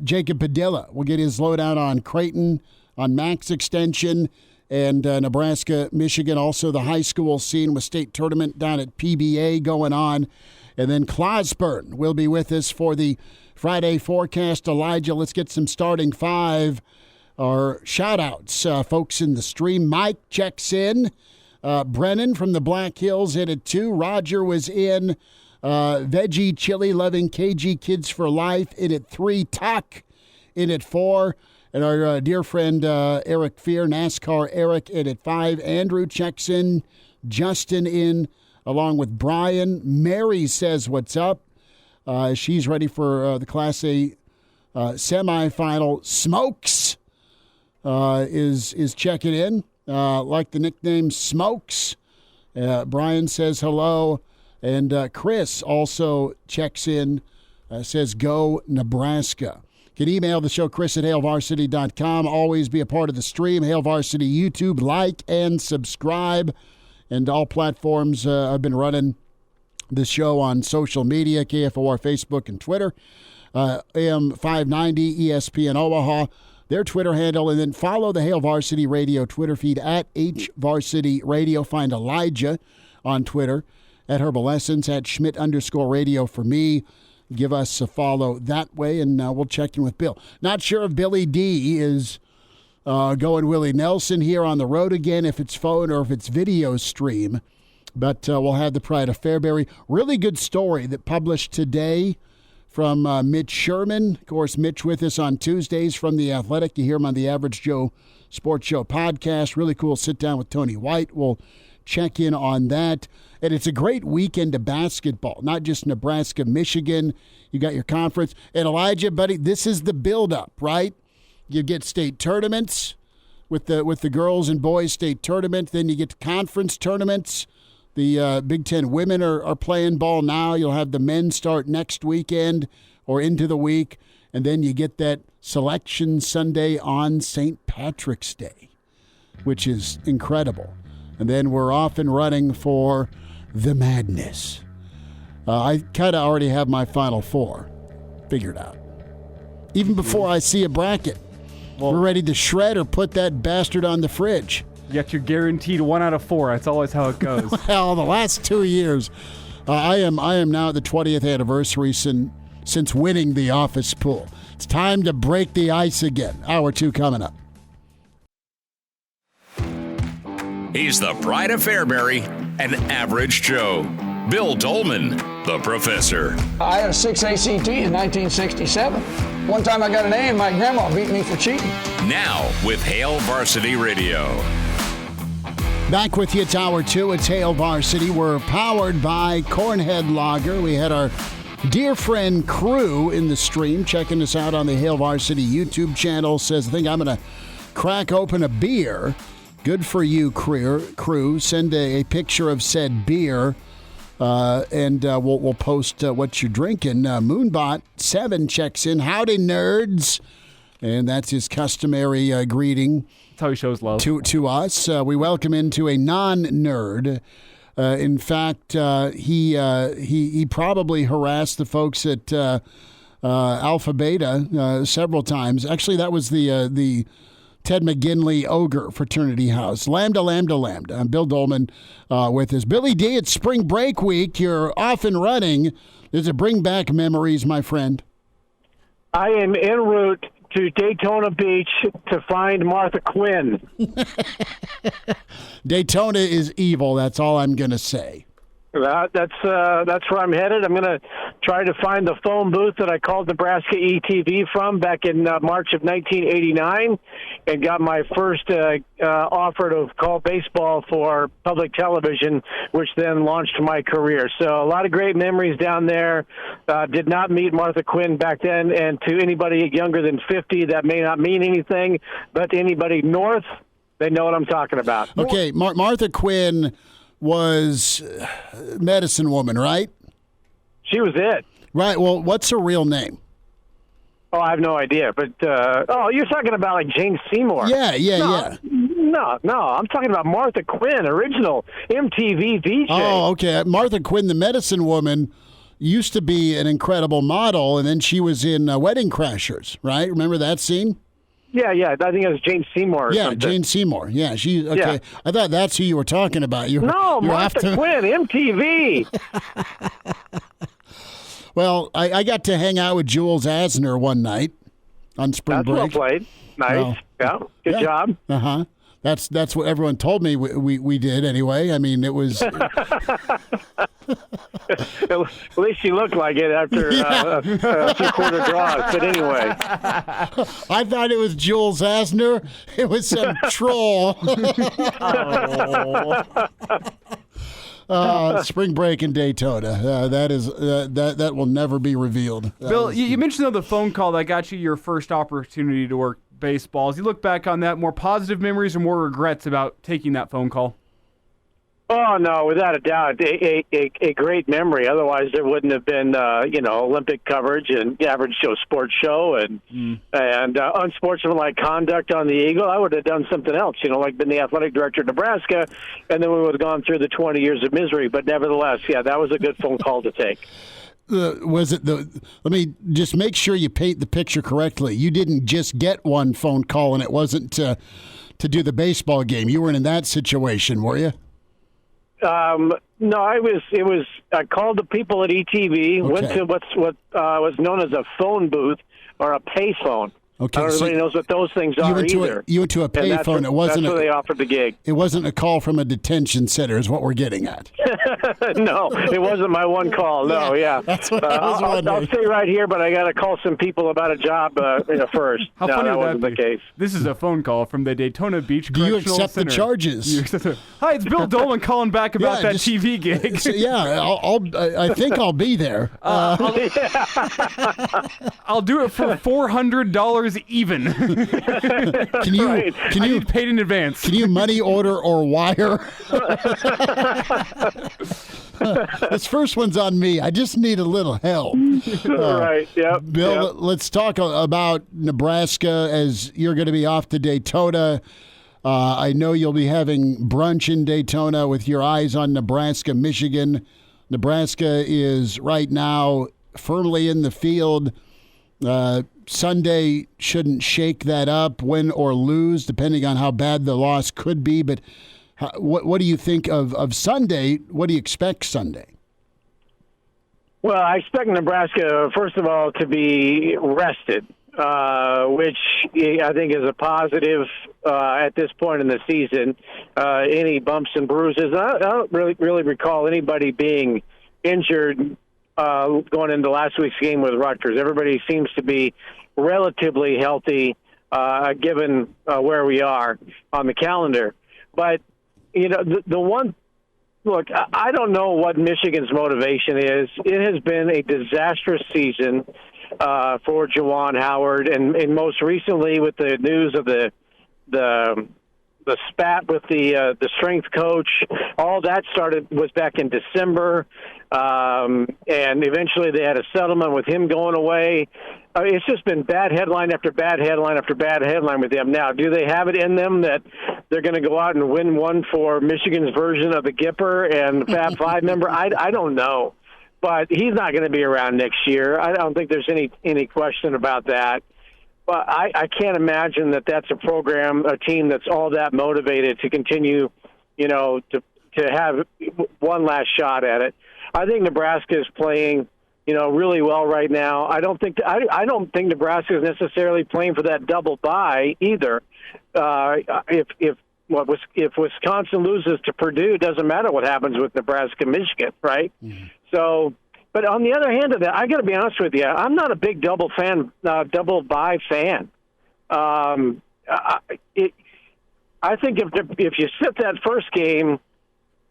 Jacob Padilla will get his lowdown on Creighton, on Max extension, And Nebraska, Michigan, also the high school scene with state tournament down at PBA going on. And then Clauseborne will be with us for the Friday forecast. Elijah, let's get some starting five or shout-outs. Folks in the stream. Mike checks in. Brennen from the Black Hills in at 2. Roger was in. Veggie Chili Loving KG Kids for Life in at 3. Tuck in at 4. And our dear friend Eric Fear, NASCAR Eric, in at 5. Andrew checks in. Justin in, along with Brian. Mary says what's up. She's ready for the Class A semifinal. Smokes is checking in. Like the nickname Smokes. Brian says hello. And Chris also checks in, says go Nebraska. You can email the show, Chris at hailvarsity.com. Always be a part of the stream. Hail Varsity YouTube. Like and subscribe. And all platforms. I've been running the show on social media, KFOR, Facebook, and Twitter. AM 590, ESPN Omaha, their Twitter handle. And then follow the Hail Varsity Radio Twitter feed at HVarsity Radio. Find Elijah on Twitter at Herbalessence, at Schmidt_radio for me. Give us a follow that way, and we'll check in with Bill. Not sure if Billy D is going Willie Nelson here on the road again, if it's phone or if it's video stream. But we'll have the Pride of Fairbury. Really good story that published today from Mitch Sherman. Of course, Mitch with us on Tuesdays from The Athletic. You hear him on the Average Joe Sports Show podcast. Really cool sit down with Tony White. We'll check in on that. And it's a great weekend of basketball, not just Nebraska, Michigan. You got your conference. And Elijah, buddy, this is the build-up, right? You get state tournaments with the girls and boys state tournament. Then you get conference tournaments. The Big Ten women are playing ball now. You'll have the men start next weekend or into the week. And then you get that selection Sunday on St. Patrick's Day, which is incredible. And then we're off and running for the madness. I kind of already have my Final Four figured out. Even before I see a bracket. Well, we're ready to shred or put that bastard on the fridge. Yet you're guaranteed 1 out of 4. That's always how it goes. Well, the last 2 years, I am now at the 20th anniversary since winning the office pool. It's time to break the ice again. Hour 2 coming up. He's the Pride of Fairbury, an average Joe. Bill Doleman, the professor. I had a 6 ACT in 1967. One time I got an A and my grandma beat me for cheating. Now with Hail Varsity Radio. Back with you, it's Hour 2. It's Hail Varsity. We're powered by Cornhead Lager. We had our dear friend Crew in the stream checking us out on the Hail Varsity YouTube channel. Says, I think I'm going to crack open a beer. Good for you, Crew. Send a picture of said beer, and we'll post what you're drinking. Moonbot 7 checks in. Howdy, nerds. And that's his customary greeting. That's how he shows love. To us. We welcome into a non-nerd. In fact, he probably harassed the folks at Alpha Beta several times. Actually, that was the Ted McGinley Ogre Fraternity House. Lambda. I'm Bill Doleman with us. Billy D, it's spring break week. You're off and running. Does it bring back memories, my friend? I am en route to Daytona Beach to find Martha Quinn. Daytona is evil. That's all I'm going to say. That's where I'm headed. I'm going to try to find the phone booth that I called Nebraska ETV from back in March of 1989 and got my first offer to call baseball for public television, which then launched my career. So a lot of great memories down there. Did not meet Martha Quinn back then, and to anybody younger than 50, that may not mean anything, but to anybody north, they know what I'm talking about. Okay, Martha Quinn was medicine woman, right? She was it. Right. Well, what's her real name? Oh, I have no idea. But, you're talking about like Jane Seymour. Yeah. No, I'm talking about Martha Quinn, original MTV VJ. Oh, okay. Martha Quinn, the medicine woman, used to be an incredible model, and then she was in Wedding Crashers, right? Remember that scene? Yeah. I think it was Jane Seymour. Or something. Jane Seymour. Yeah, she. Okay, yeah. I thought that's who you were talking about. No, Martha Quinn, MTV. Well, I got to hang out with Jules Asner one night on spring break. That's well played. Nice. Well, Good job. Uh-huh. That's what everyone told me we did anyway. I mean, it was. At least she looked like it after a two-quarter draws. But anyway. I thought it was Jules Asner. It was some troll. Spring break in Daytona. That will never be revealed. Bill, you mentioned the phone call that got you your first opportunity to work baseball. As you look back on that, more positive memories or more regrets about taking that phone call? Oh, no, without a doubt, a great memory. Otherwise, there wouldn't have been, Olympic coverage and average sports show and unsportsmanlike conduct on the Eagle. I would have done something else, like been the athletic director of Nebraska, and then we would have gone through the 20 years of misery. But nevertheless, that was a good phone call to take. Let me just make sure you paint the picture correctly. You didn't just get one phone call, and it wasn't to do the baseball game. You weren't in that situation, were you? No, it was. I called the people at ETV. Okay. Went to what was known as a phone booth or a payphone. Okay, not everybody knows what those things are either. You went to a payphone. That's where they offered the gig. It wasn't a call from a detention center, is what we're getting at. No, it wasn't my one call. No, that's what I was wondering. I'll stay right here, but I got to call some people about a job first. How funny that would wasn't that the be? case. This is a phone call from the Daytona Beach Do you Correctional accept Center. the charges? Hi, it's Bill Doleman calling back about that TV gig. I think I'll be there. I'll do it for $400 even. Can you get paid in advance? Can you money order or wire? This first one's on me. I just need a little help. Right. Yep. Bill, let's talk about Nebraska as you're going to be off to Daytona. I know you'll be having brunch in Daytona with your eyes on Nebraska, Michigan. Nebraska is right now firmly in the field. Sunday shouldn't shake that up, win or lose, depending on how bad the loss could be. But what do you think of Sunday? What do you expect Sunday? Well, I expect Nebraska, first of all, to be rested, which I think is a positive at this point in the season. Any bumps and bruises, I don't really recall anybody being injured going into last week's game with Rutgers. Everybody seems to be relatively healthy given where we are on the calendar. But, the one – look, I don't know what Michigan's motivation is. It has been a disastrous season for Juwan Howard, and most recently with the news of the spat with the strength coach. All that was back in December, and eventually they had a settlement with him going away. It's just been bad headline after bad headline after bad headline with them. Now, do they have it in them that they're going to go out and win one for Michigan's version of the Gipper and the Fab Five member? I don't know, but he's not going to be around next year. I don't think there's any question about that. But I can't imagine that that's a team that's all that motivated to continue, to have one last shot at it. I think Nebraska is playing, really well right now. I don't think Nebraska is necessarily playing for that double bye either. If Wisconsin loses to Purdue, it doesn't matter what happens with Nebraska, Michigan, right? Mm-hmm. So. But on the other hand of that, I got to be honest with you. I'm not a big double bye fan. I think if you sit that first game,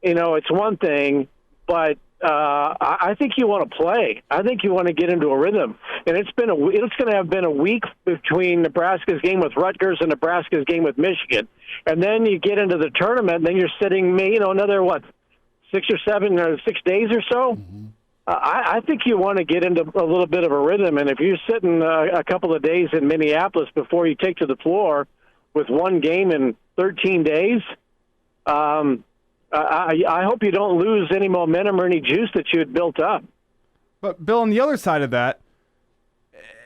it's one thing. But I think you want to play. I think you want to get into a rhythm. And it's going to have been a week between Nebraska's game with Rutgers and Nebraska's game with Michigan, and then you get into the tournament, and then you're sitting, another 6 or 7 or 6 days or so. Mm-hmm. I think you want to get into a little bit of a rhythm, and if you're sitting a couple of days in Minneapolis before you take to the floor with one game in 13 days, I hope you don't lose any momentum or any juice that you had built up. But, Bill, on the other side of that,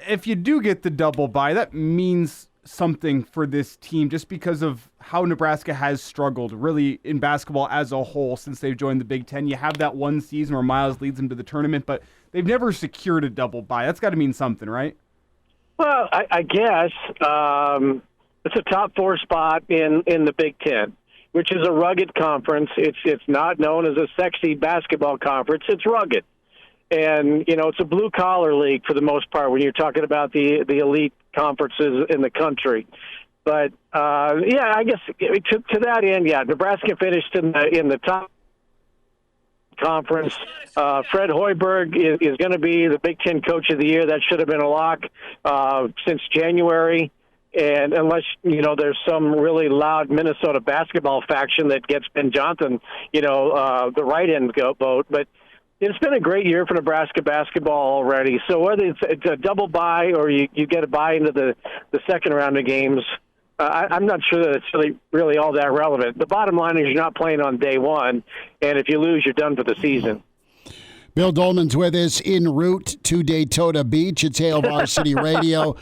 if you do get the double bye, that means something for this team just because of how Nebraska has struggled really in basketball as a whole since they've joined the Big Ten. You have that one season where Miles leads them to the tournament, but they've never secured a double bye. That's got to mean something, right? Well, I guess it's a top 4 spot in the Big Ten, which is a rugged conference. It's not known as a sexy basketball conference. It's rugged. And, it's a blue-collar league for the most part when you're talking about the elite conferences in the country. But, I guess to that end, Nebraska finished in the top conference. Fred Hoiberg is going to be the Big Ten Coach of the Year. That should have been a lock since January. And unless, there's some really loud Minnesota basketball faction that gets Ben Johnson, the right-end vote. But it's been a great year for Nebraska basketball already. So whether it's a double bye or you get a bye into the second round of games, I'm not sure that it's really all that relevant. The bottom line is you're not playing on day one, and if you lose, you're done for the season. Bill Doleman's with us en route to Daytona Beach. It's Hail Varsity Radio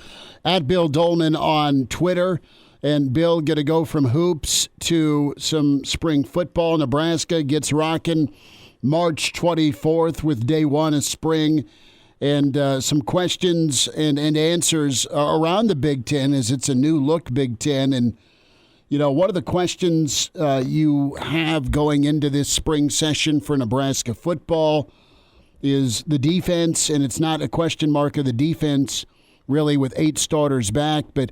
at Bill Doleman on Twitter. And Bill, going to go from hoops to some spring football. Nebraska gets rocking March 24th with day one of spring. And some questions and answers around the Big Ten as it's a new look Big Ten. And, what are the questions you have going into this spring session for Nebraska football? Is the defense, and it's not a question mark of the defense really with 8 starters back, but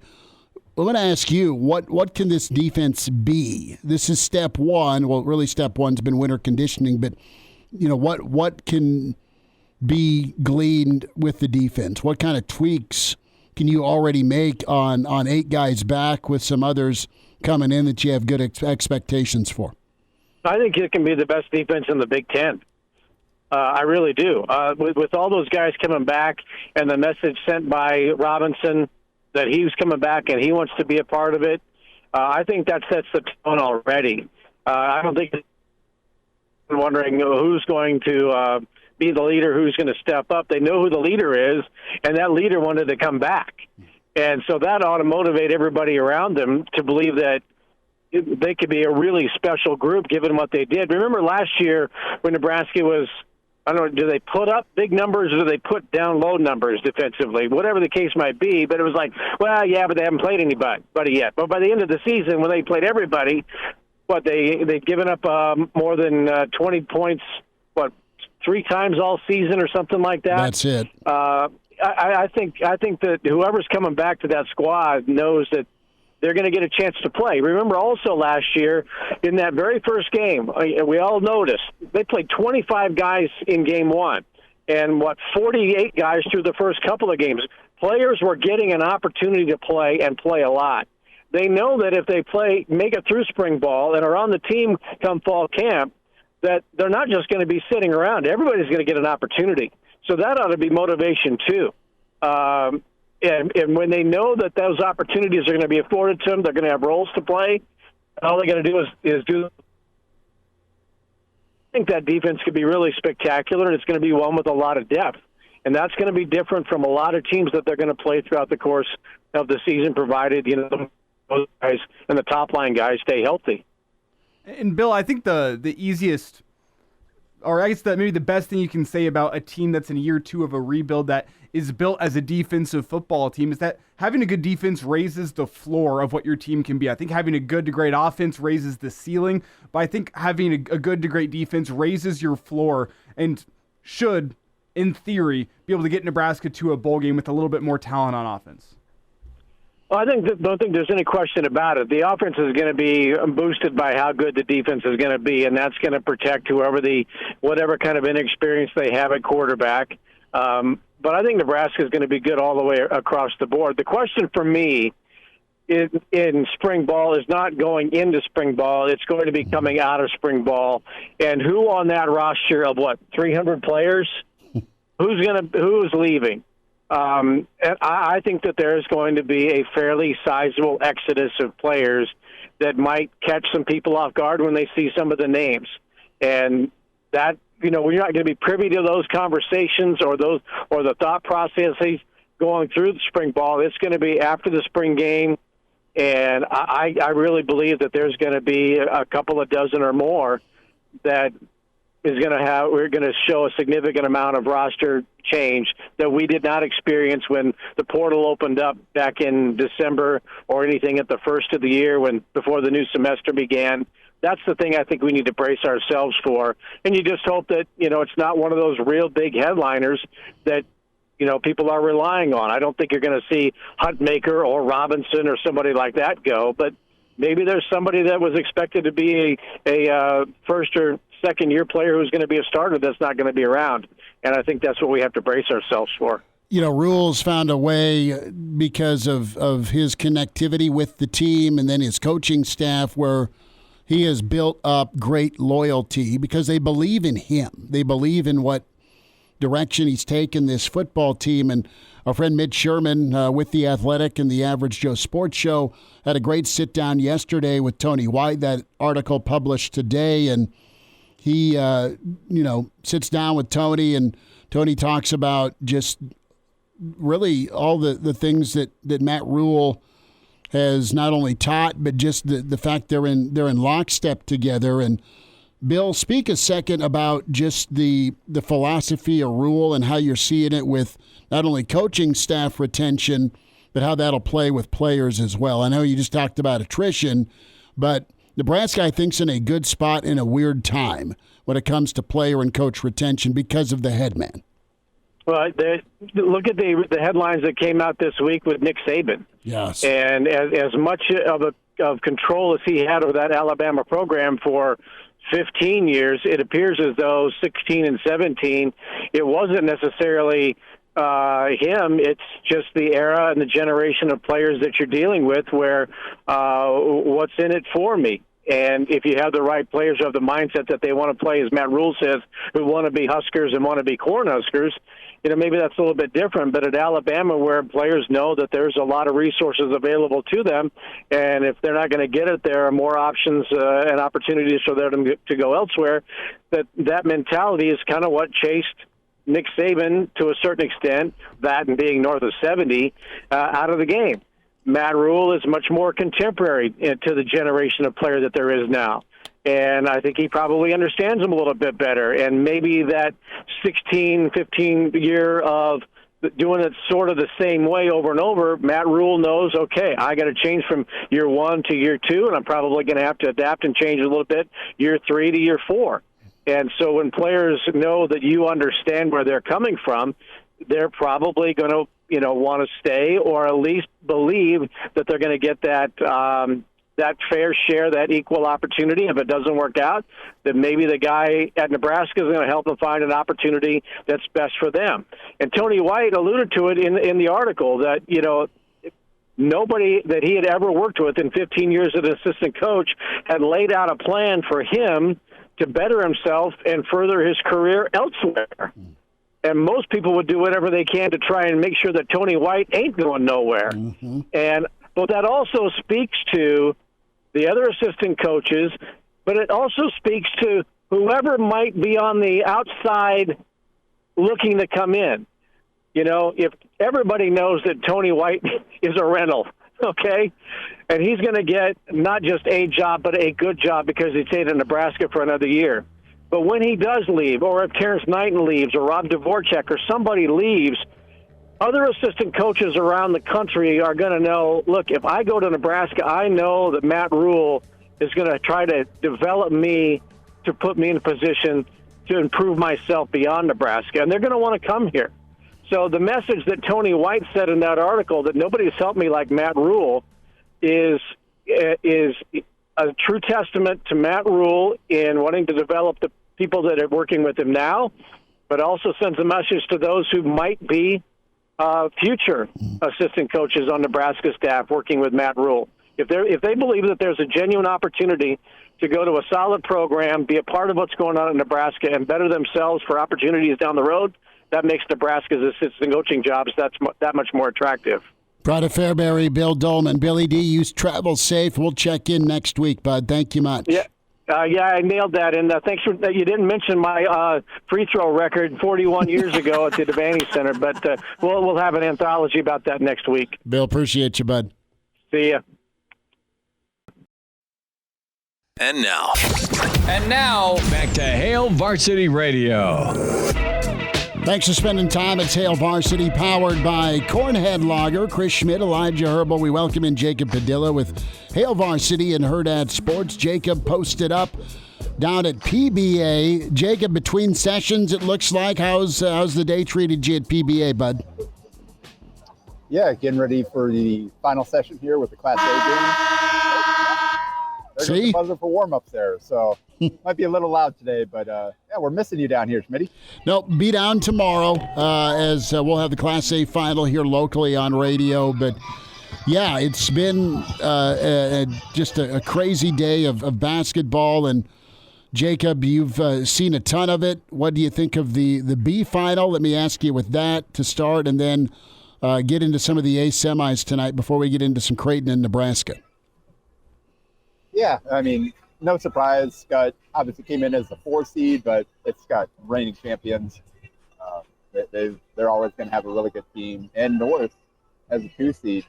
I'm going to ask you, what can this defense be? This is step one. Well, really step one's been winter conditioning, but, what can be gleaned with the defense? What kind of tweaks can you already make on 8 guys back with some others coming in that you have good expectations for? I think it can be the best defense in the Big Ten. I really do. With all those guys coming back and the message sent by Robinson that he was coming back and he wants to be a part of it, I think that sets the tone already. I don't think I'm wondering who's going to be the leader, who's going to step up. They know who the leader is, and that leader wanted to come back. And so that ought to motivate everybody around them to believe that they could be a really special group given what they did. Remember last year when Nebraska was, I don't know, do they put up big numbers or do they put down low numbers defensively? Whatever the case might be, but it was like, well, yeah, but they haven't played anybody yet. But by the end of the season, when they played everybody, they've given up more than 20 points, 3 times all season or something like that? That's it. I think that whoever's coming back to that squad knows that they're going to get a chance to play. Remember also last year, in that very first game, we all noticed, they played 25 guys in game one and, 48 guys through the first couple of games. Players were getting an opportunity to play and play a lot. They know that if they make it through spring ball and are on the team come fall camp, that they're not just going to be sitting around. Everybody's going to get an opportunity. So that ought to be motivation too. And when they know that those opportunities are going to be afforded to them, they're going to have roles to play. All they're going to do is do. I think that defense could be really spectacular, and it's going to be one with a lot of depth. And that's going to be different from a lot of teams that they're going to play throughout the course of the season, provided those guys and the top line guys stay healthy. And Bill, I think the easiest, or I guess that maybe the best thing you can say about a team that's in year 2 of a rebuild that is built as a defensive football team is that having a good defense raises the floor of what your team can be. I think having a good to great offense raises the ceiling, but I think having a good to great defense raises your floor and should, in theory, be able to get Nebraska to a bowl game with a little bit more talent on offense. Well, I don't think there's any question about it. The offense is going to be boosted by how good the defense is going to be, and that's going to protect whatever kind of inexperience they have at quarterback. But I think Nebraska is going to be good all the way across the board. The question for me in spring ball is not going into spring ball. It's going to be coming out of spring ball. And who on that roster of 300 players? Who's leaving? And I think that there is going to be a fairly sizable exodus of players that might catch some people off guard when they see some of the names. And that, we're not going to be privy to those conversations or the thought processes going through the spring ball. It's going to be after the spring game And I really believe that there's going to be a couple of dozen or more that is going to have. We're going to show a significant amount of roster change that we did not experience when the portal opened up back in December or anything at the first of the year before the new semester began. That's the thing I think we need to brace ourselves for. And you just hope that, it's not one of those real big headliners that, people are relying on. I don't think you're going to see Huntmaker or Robinson or somebody like that go, but maybe there's somebody that was expected to be a first or second year player who's going to be a starter that's not going to be around. And I think that's what we have to brace ourselves for. Rule's found a way because of his connectivity with the team and then his coaching staff where he has built up great loyalty because they believe in him. They believe in what direction he's taken this football team. And our friend Mitch Sherman with The Athletic and the Average Joe Sports Show had a great sit-down yesterday with Tony White, that article published today. And he, sits down with Tony, and Tony talks about just really all the things that Matt Rule has not only taught, but just the fact they're in lockstep together. And Bill, speak a second about just the philosophy of Rule and how you're seeing it with not only coaching staff retention, but how that'll play with players as well. I know you just talked about attrition, but Nebraska, I think, is in a good spot in a weird time when it comes to player and coach retention because of the headman. Well, look at the headlines that came out this week with Nick Saban. Yes. And as much of control as he had over that Alabama program for 15 years, it appears as though 16 and 17, it wasn't necessarily him. It's just the era and the generation of players that you're dealing with where what's in it for me. And if you have the right players who have the mindset that they want to play, as Matt Rule says, who want to be Huskers and want to be Cornhuskers, maybe that's a little bit different. But at Alabama, where players know that there's a lot of resources available to them, and if they're not going to get it, there are more options and opportunities for them to go elsewhere, that mentality is kind of what chased Nick Saban to a certain extent, that and being north of 70, out of the game. Matt Rule is much more contemporary to the generation of player that there is now. And I think he probably understands them a little bit better. And maybe that 16, 15 year of doing it sort of the same way over and over, Matt Rule knows, okay, I got to change from year 1 to year 2, and I'm probably going to have to adapt and change a little bit year 3 to year 4. And so when players know that you understand where they're coming from, they're probably going to, want to stay or at least believe that they're going to get that fair share, that equal opportunity. If it doesn't work out, then maybe the guy at Nebraska is going to help them find an opportunity that's best for them. And Tony White alluded to it in the article that, nobody that he had ever worked with in 15 years as an assistant coach had laid out a plan for him to better himself and further his career elsewhere. And most people would do whatever they can to try and make sure that Tony White ain't going nowhere. Mm-hmm. But that also speaks to the other assistant coaches, but it also speaks to whoever might be on the outside looking to come in. If everybody knows that Tony White is a rental, okay, and he's going to get not just a job, but a good job because he stayed in Nebraska for another year. But when he does leave, or if Terrence Knighton leaves, or Rob Dvorak, or somebody leaves, other assistant coaches around the country are going to know, look, if I go to Nebraska, I know that Matt Rule is going to try to develop me to put me in a position to improve myself beyond Nebraska, and they're going to want to come here. So the message that Tony White said in that article, that nobody's helped me like Matt Rule, is a true testament to Matt Rule in wanting to develop the people that are working with him now, but also sends a message to those who might be future assistant coaches on Nebraska staff working with Matt Rule. If they believe that there's a genuine opportunity to go to a solid program, be a part of what's going on in Nebraska, and better themselves for opportunities down the road, that makes Nebraska's assistant coaching jobs that much more attractive. Pride of Fairbury, Bill Doleman. Billy D, you travel safe. We'll check in next week, bud. Thank you much. Yeah. I nailed that, and thanks for that. You didn't mention my free throw record 41 years ago at the Devaney Center, but we'll have an anthology about that next week. Bill, appreciate you, bud. See ya. And now, back to Hail Varsity Radio. Thanks for spending time at Hail Varsity, powered by Cornhead Lager, Chris Schmidt, Elijah Herbel. We welcome in Jacob Padilla with Hail Varsity and Hurrdat Sports. Jacob posted up down at PBA. Jacob, between sessions, it looks like. How's the day treated you at PBA, bud? Yeah, getting ready for the final session here with the Class A game. There goes the buzzer for warm-ups there, so might be a little loud today, but yeah, we're missing you down here, Schmitty. No, be down tomorrow as we'll have the Class A final here locally on radio. But yeah, it's been just a crazy day of basketball. And Jacob, you've seen a ton of it. What do you think of the B final? Let me ask you with that to start, and then get into some of the A semis tonight before we get into some Creighton and Nebraska. Yeah, I mean, no surprise. Scott obviously came in as the 4 seed, but it's got reigning champions. They're always going to have a really good team. And North as a 2 seed.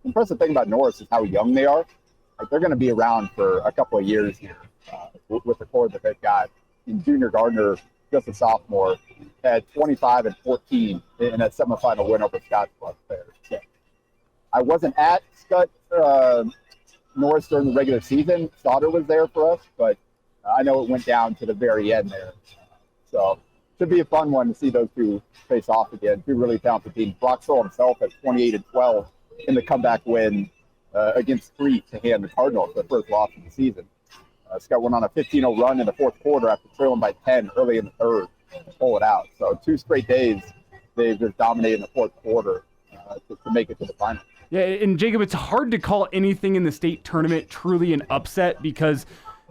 Impressive thing about North is how young they are. Like, they're going to be around for a couple of years here with the core that they've got. And Junior Gardner, just a sophomore, had 25 and 14 in that semifinal win over Scottsbluff there. So I wasn't at Scott Norris during the regular season. Sauter was there for us, but I know it went down to the very end there. So should be a fun one to see those two face off again. 2 really talented teams. Brock Searle himself at 28 and 12 in the comeback win against Crete to hand the Cardinals the first loss of the season. Scott went on a 15-0 run in the fourth quarter after trailing by 10 early in the third to pull it out. So 2 straight days they've just dominated in the fourth quarter to make it to the final. Yeah, and Jacob, it's hard to call anything in the state tournament truly an upset because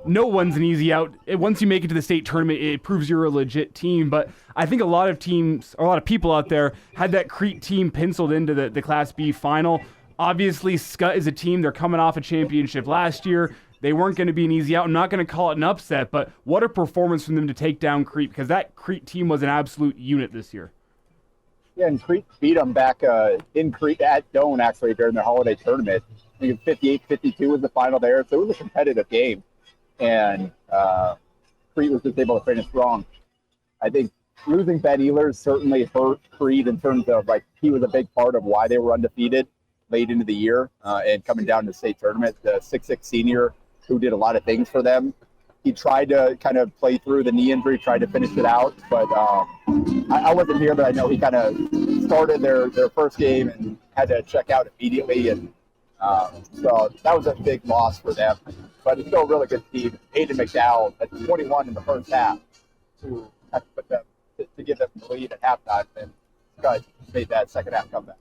no one's an easy out. Once you make it to the state tournament, it proves you're a legit team. But I think a lot of teams, or a lot of people out there, had that Crete team penciled into the Class B final. Obviously, Scott is a team. They're coming off a championship last year. They weren't going to be an easy out. I'm not going to call it an upset, but what a performance from them to take down Crete, because that Crete team was an absolute unit this year. Yeah, and Crete beat them back in Crete at Doane, actually, during their holiday tournament. I think 58-52 was the final there, so it was a competitive game. And Crete was just able to finish strong. I think losing Ben Ehlers certainly hurt Crete in terms of, like, he was a big part of why they were undefeated late into the year and coming down to the state tournament. The 6'6" senior who did a lot of things for them. He tried to kind of play through the knee injury, tried to finish it out, but I wasn't here, but I know he kind of started their first game and had to check out immediately, and so that was a big loss for them. But it's still a really good team. Aiden McDowell at 21 in the first half to give them the lead at halftime, and Scott made that second half comeback.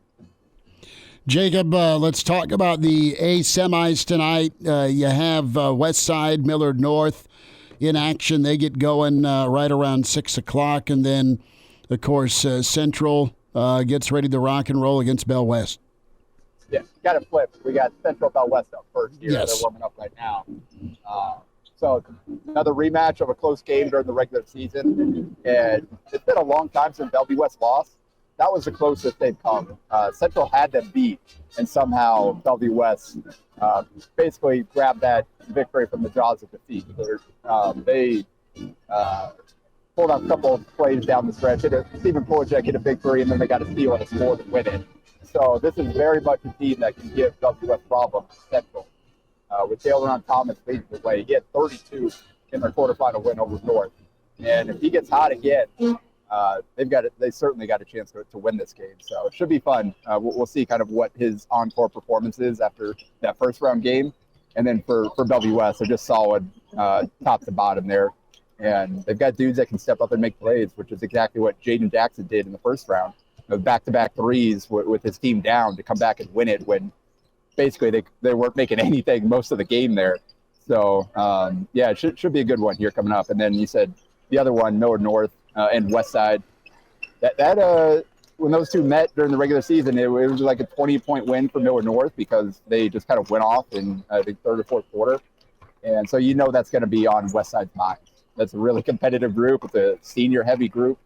Jacob, let's talk about the A semis tonight. You have Westside, Millard North in action. They get going right around 6 o'clock. And then, of course, Central gets ready to rock and roll against Bell West. Yeah, got to flip. We got Central Bell West up first here. Yes. They're warming up right now. So another rematch of a close game during the regular season. And it's been a long time since Bellevue West lost. That was the closest they've come. Central had them beat, and somehow Bellevue West basically grabbed that victory from the jaws of defeat. They pulled out a couple of plays down the stretch. Stephen Polacek hit a big three, and then they got a steal and a score to win it. So this is very much a team that can give Bellevue West problems to Central. With Taylor Thomas leading the way, he had 32 in their quarterfinal win over North. And if he gets hot again, they certainly got a chance to win this game. So it should be fun. We'll see kind of what his encore performance is after that first round game. And then for Bellevue West, they're just solid top to bottom there. And they've got dudes that can step up and make plays, which is exactly what Jaden Jackson did in the first round. Back-to-back threes with his team down to come back and win it when basically they weren't making anything most of the game there. So, yeah, it should be a good one here coming up. And then you said the other one, Millard North and Westside. That when those two met during the regular season, it was like a 20-point win for Millard North because they just kind of went off in, I think, third or fourth quarter. And so that's going to be on Westside's mind. That's a really competitive group. It's a senior-heavy group.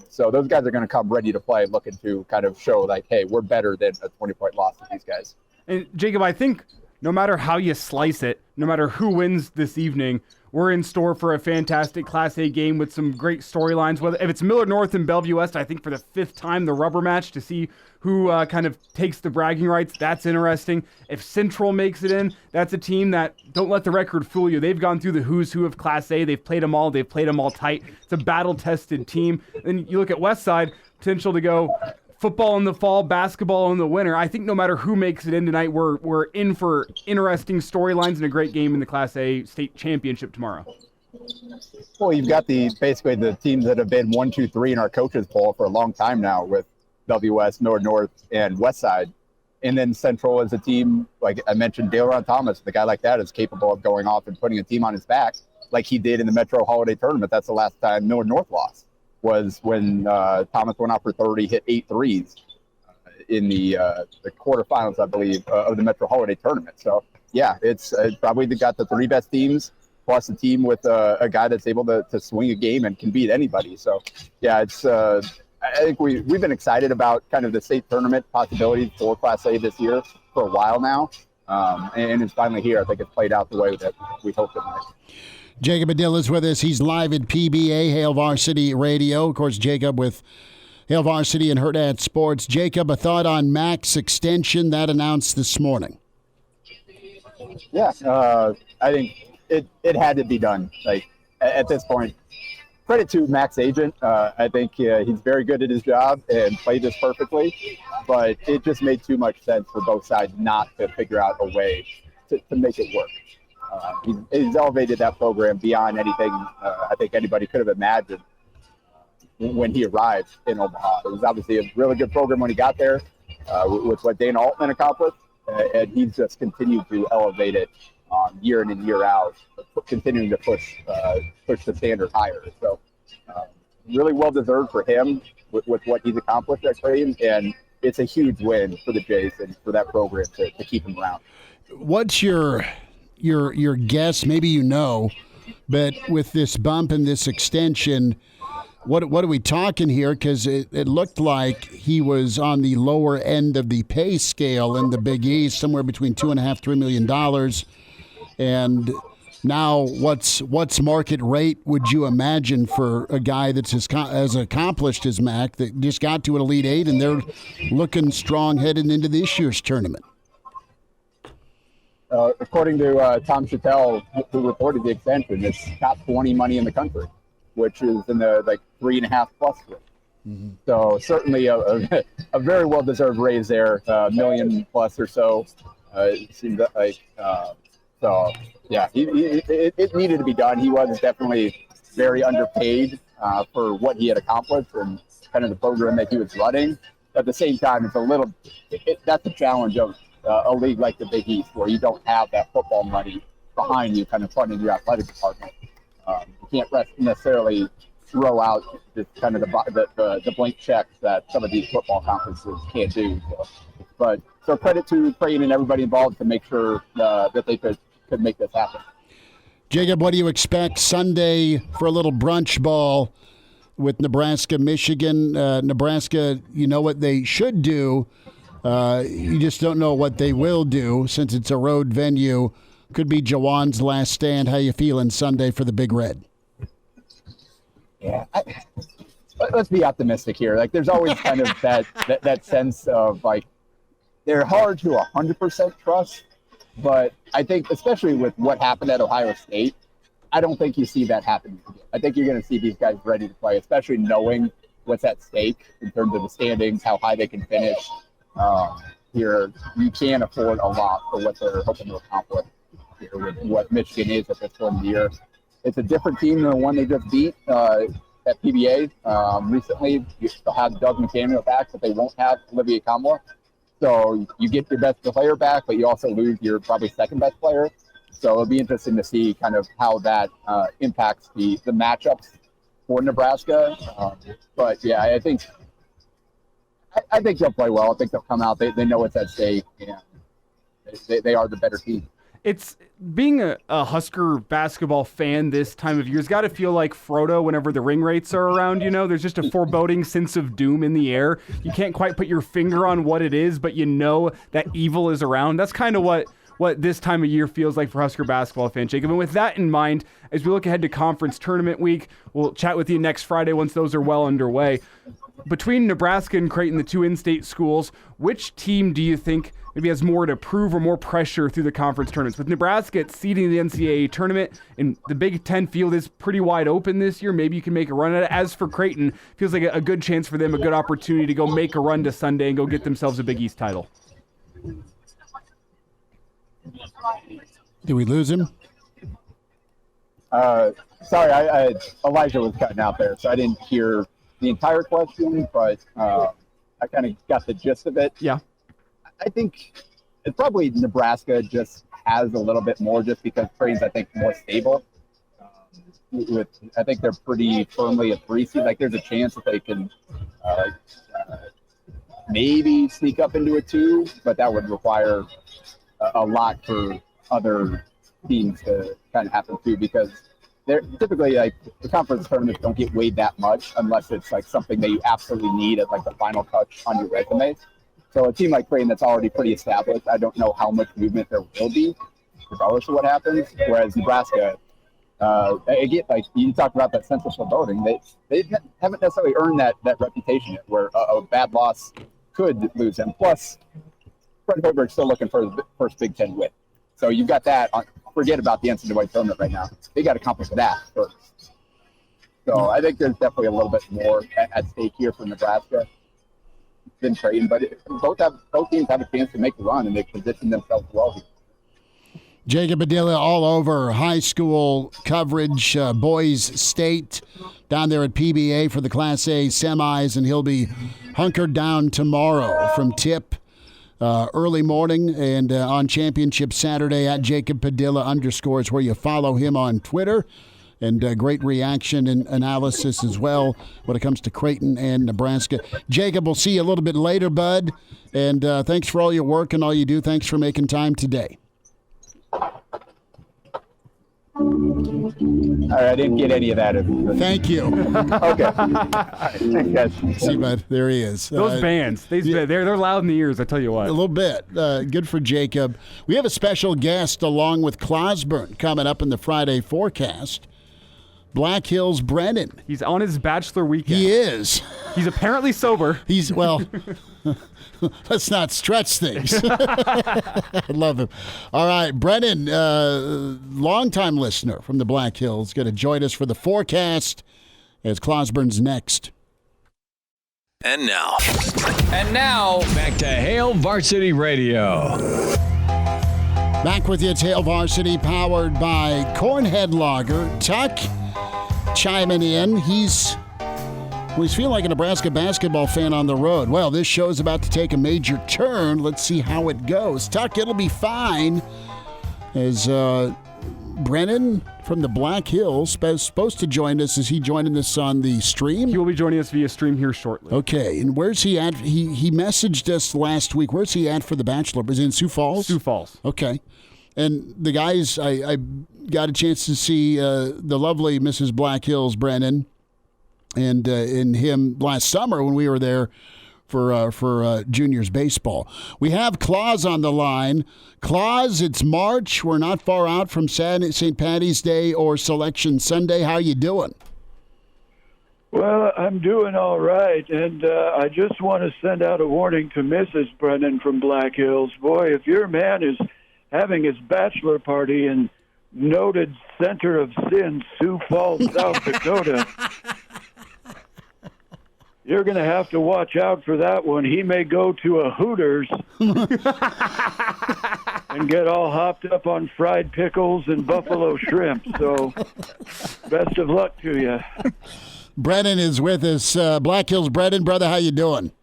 So those guys are going to come ready to play, looking to kind of show, like, hey, we're better than a 20-point loss to these guys. And, Jacob, I think no matter how you slice it, no matter who wins this evening, we're in store for a fantastic Class A game with some great storylines. Whether if it's Millard North and Bellevue West, I think for the 5th time, the rubber match to see who kind of takes the bragging rights. That's interesting. If Central makes it in, that's a team that, don't let the record fool you. They've gone through the who's who of Class A. They've played them all. They've played them all tight. It's a battle-tested team. Then you look at Westside, potential to go football in the fall, basketball in the winter. I think no matter who makes it in tonight, we're in for interesting storylines and a great game in the Class A state championship tomorrow. Well, you've got basically the teams that have been 1, 2, 3 in our coaches poll for a long time now with Bellevue West, Millard North, and Westside. And then Central is a team, like I mentioned, Dale Thomas, the guy like that is capable of going off and putting a team on his back like he did in the Metro Holiday Tournament. That's the last time Millard North lost. Was when Thomas went out for 30, hit 8 threes in the quarterfinals, I believe, of the Metro Holiday Tournament. So, yeah, it's probably got the 3 best teams, plus a team with a guy that's able to swing a game and can beat anybody. So, yeah, it's I think we've been excited about kind of the state tournament possibilities for Class A this year for a while now, and it's finally here. I think it's played out the way that we hoped it might. Jacob Padilla is with us. He's live at PBA, Hail Varsity Radio. Of course, Jacob with Hail Varsity and Hurrdat Sports. Jacob, a thought on Mac's extension that announced this morning? Yeah, I think it had to be done. Like at this point, credit to Mac's agent. I think he's very good at his job and played this perfectly, but it just made too much sense for both sides not to figure out a way to make it work. He's elevated that program beyond anything I think anybody could have imagined when he arrived in Omaha. It was obviously a really good program when he got there with what Dana Altman accomplished, and he's just continued to elevate it year in and year out, continuing to push the standard higher. So really well-deserved for him with what he's accomplished at Creighton, and it's a huge win for the Jays and for that program to keep him around. What's your guess, maybe you know, but with this bump and this extension, what are we talking here? Because it looked like he was on the lower end of the pay scale in the Big East, somewhere between $2.5–3 million. And now, what's market rate would you imagine for a guy that's as accomplished as Mac that just got to an Elite Eight and they're looking strong heading into this year's tournament? According to Tom Chattel, who reported the extension, it's top 20 money in the country, which is in the 3.5+ range. Mm-hmm. So certainly a very well-deserved raise there, $1 million+ or so. It seemed like so. Yeah, it needed to be done. He was definitely very underpaid for what he had accomplished and kind of the program that he was running. But at the same time, that's the challenge of a league like the Big East, where you don't have that football money behind you kind of funding your athletic department. You can't necessarily throw out just kind of the blank checks that some of these football conferences can't do. So credit to Creighton and everybody involved to make sure that they could make this happen. Jacob, what do you expect Sunday for a little brunch ball with Nebraska, Michigan? Nebraska, you know what they should do. You just don't know what they will do since it's a road venue. Could be Jawan's last stand. How you feeling Sunday for the Big Red? Yeah, let's be optimistic here. Like, there's always kind of that sense of like they're hard to 100% trust, but I think especially with what happened at Ohio State, I don't think you see that happening again. I think you're going to see these guys ready to play, especially knowing what's at stake in terms of the standings, how high they can finish. Here, you can't afford a lot for what they're hoping to accomplish here with what Michigan is at this point in the year. It's a different team than the one they just beat at PBA recently. They'll have Doug McDaniel back, but they won't have Olivier Kamwa. So you get your best player back, but you also lose your probably second best player. So it'll be interesting to see kind of how that impacts the matchups for Nebraska. But yeah, I think they'll play well. I think they'll come out. They know what's at stake, and they are the better team. It's being a Husker basketball fan this time of year has got to feel like Frodo whenever the ring rates are around. You know, there's just a foreboding sense of doom in the air. You can't quite put your finger on what it is, but you know that evil is around. That's kind of what what this time of year feels like for Husker basketball fans, Jacob. And with that in mind, as we look ahead to conference tournament week, we'll chat with you next Friday once those are well underway. Between Nebraska and Creighton, the two in-state schools, which team do you think maybe has more to prove or more pressure through the conference tournaments? With Nebraska, it's seeding the NCAA tournament, and the Big Ten field is pretty wide open this year. Maybe you can make a run at it. As for Creighton, feels like a good chance for them, a good opportunity to go make a run to Sunday and go get themselves a Big East title. Did we lose him? Sorry, Elijah was cutting out there, so I didn't hear the entire question, but I kind of got the gist of it. Yeah. I think it's probably Nebraska just has a little bit more just because Creighton's, I think, more stable. I think they're pretty firmly a 3 seed. Like, there's a chance that they can maybe sneak up into a 2, but that would require a lot for other teams to kind of happen too, because they're typically, like, the conference tournaments don't get weighed that much unless it's like something that you absolutely need as like the final touch on your resume. So a team like Creighton that's already pretty established, I don't know how much movement there will be, regardless of what happens. Whereas Nebraska, again, like you talked about that sense of foreboding, they haven't necessarily earned that reputation yet, where a bad loss could lose them. Plus, Fred Hoiberg's still looking for his first Big Ten win. So you've got that. Forget about the NCAA tournament right now. They got to accomplish that first. So I think there's definitely a little bit more at stake here for Nebraska than Creighton. But both teams have a chance to make the run, and they position themselves well here. Jacob Padilla all over high school coverage, Boys State down there at PBA for the Class A semis, and he'll be hunkered down tomorrow from tip early morning and on Championship Saturday at Jacob Padilla _ is where you follow him on Twitter. And great reaction and analysis as well when it comes to Creighton and Nebraska. Jacob, we'll see you a little bit later, bud. And thanks for all your work and all you do. Thanks for making time today. All right, I didn't get any of that. Thank you. Okay. Thanks, guys. See, bud, there he is. Those bands, they're loud in the ears, I tell you what. A little bit. Good for Jacob. We have a special guest along with Clauseborne coming up in the Friday forecast. Black Hills Brennen. He's on his bachelor weekend. He is. He's apparently sober. He's, well, let's not stretch things. I love him. All right, Brennen, longtime listener from the Black Hills, going to join us for the forecast as Clauseborne's next. And now, back to Hail Varsity Radio. Back with you, it's Hail Varsity, powered by Cornhead Lager. Tuck chiming in. He's feeling like a Nebraska basketball fan on the road. Well, this show's about to take a major turn. Let's see how it goes. Tuck, it'll be fine. As Brennen from the Black Hills supposed to join us. Is he joining us on the stream? He will be joining us via stream here shortly. Okay, and where's he at? He messaged us last week. Where's he at for the Bachelor? Was he in Sioux Falls? Sioux Falls. Okay. And the guys, I got a chance to see the lovely Mrs. Black Hills, Brennen, and in him last summer when we were there for juniors baseball. We have Claus on the line. Claus, it's March. We're not far out from St. Patty's Day or Selection Sunday. How you doing? Well, I'm doing all right, and I just want to send out a warning to Mrs. Brennen from Black Hills. Boy, if your man is having his bachelor party in noted center of sin, Sioux Falls, South Dakota, you're going to have to watch out for that one. He may go to a Hooters and get all hopped up on fried pickles and buffalo shrimp. So best of luck to you. Brennen is with us. Black Hills Brennen, brother, how you doing?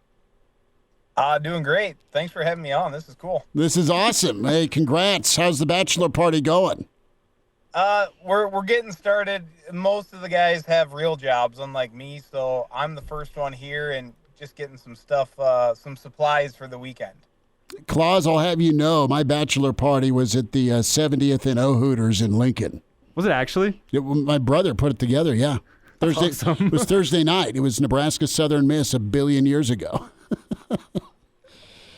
Doing great. Thanks for having me on. This is cool. This is awesome. Hey, congrats. How's the bachelor party going? We're getting started. Most of the guys have real jobs, unlike me, so I'm the first one here and just getting some stuff, some supplies for the weekend. Claus, I'll have you know, my bachelor party was at the 70th and O Hooters in Lincoln. Was it actually? My brother put it together, yeah. Thursday. Awesome. It was Thursday night. It was Nebraska Southern Miss 1 billion years ago.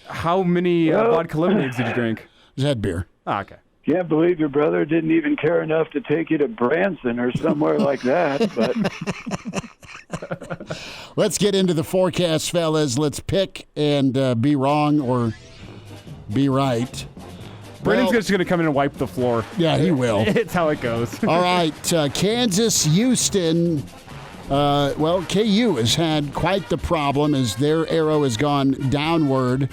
How many vodka lemonades did you drink? Just had beer. Oh, okay. Can't believe your brother didn't even care enough to take you to Branson or somewhere like that. But let's get into the forecast, fellas. Let's pick and be wrong or be right. Brennan's just going to come in and wipe the floor. Yeah, he will. It's how it goes. All right, Kansas, Houston. KU has had quite the problem as their arrow has gone downward.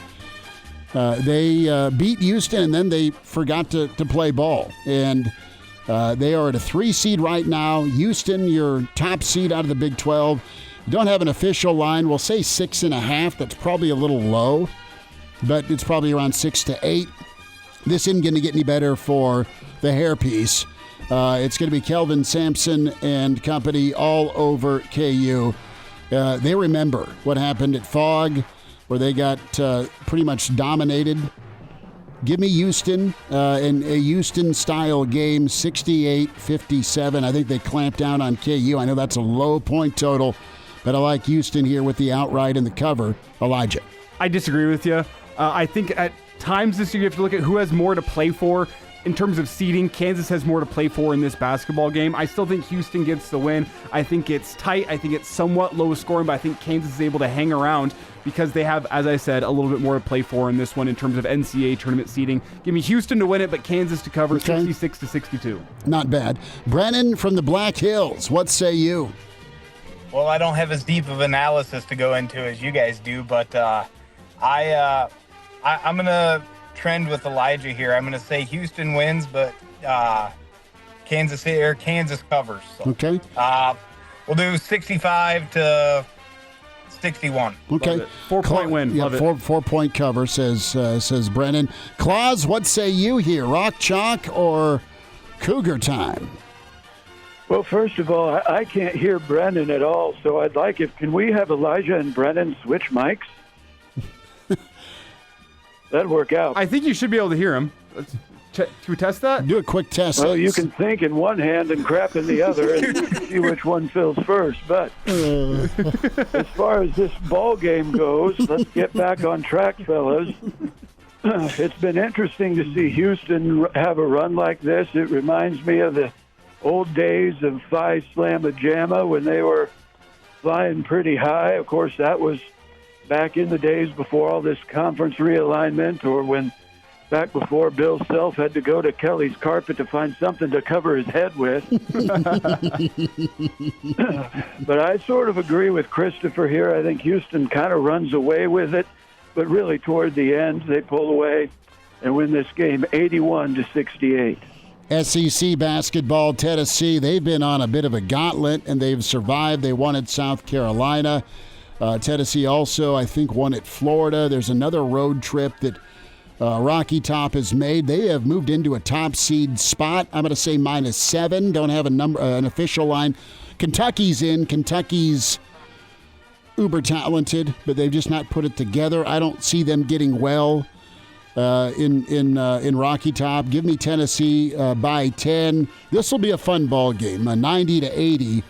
They beat Houston, and then they forgot to play ball. And they are at a 3 seed right now. Houston, your top seed out of the Big 12. Don't have an official line. We'll say 6.5. That's probably a little low, but it's probably around 6 to 8. This isn't going to get any better for the hairpiece. It's going to be Kelvin Sampson and company all over KU. They remember what happened at Fogg, where they got pretty much dominated. Give me Houston in a Houston-style game, 68-57. I think they clamped down on KU. I know that's a low point total, but I like Houston here with the outright and the cover. Elijah. I disagree with you. I think at times this year you have to look at who has more to play for. In terms of seeding, Kansas has more to play for in this basketball game. I still think Houston gets the win. I think it's tight. I think it's somewhat low scoring, but I think Kansas is able to hang around because they have, as I said, a little bit more to play for in this one in terms of NCAA tournament seeding. Give me Houston to win it, but Kansas to cover 66-62. Not bad. Brennen from the Black Hills, what say you? Well, I don't have as deep of analysis to go into as you guys do, but I'm going to trend with Elijah here. I'm going to say Houston wins, but Kansas covers. So, okay. We'll do 65-61. Okay. 4-point win. Yeah, Love it. 4-point cover, says Brennen. Claus, what say you here? Rock chalk or Cougar time? Well, first of all, I can't hear Brennen at all, so I'd like can we have Elijah and Brennen switch mics? That'd work out. I think you should be able to hear him. Can we test that? Do a quick test. Well, you can think in one hand and crap in the other and see which one fills first. But as far as this ball game goes, let's get back on track, fellas. It's been interesting to see Houston have a run like this. It reminds me of the old days of Phi Slamma Jamma when they were flying pretty high. Of course, that was back in the days before all this conference realignment, or back before Bill Self had to go to Kelly's Carpet to find something to cover his head with. But I sort of agree with Christopher here. I think Houston kind of runs away with it, but really toward the end they pull away and win this game 81-68. SEC basketball, Tennessee, they've been on a bit of a gauntlet, and they've survived. They won at South Carolina. Tennessee also, I think, won at Florida. There's another road trip that Rocky Top has made. They have moved into a top seed spot. I'm going to say -7. Don't have an official line. Kentucky's in. Kentucky's uber talented, but they've just not put it together. I don't see them getting well in Rocky Top. Give me Tennessee by 10. This will be a fun ball game. 90-80.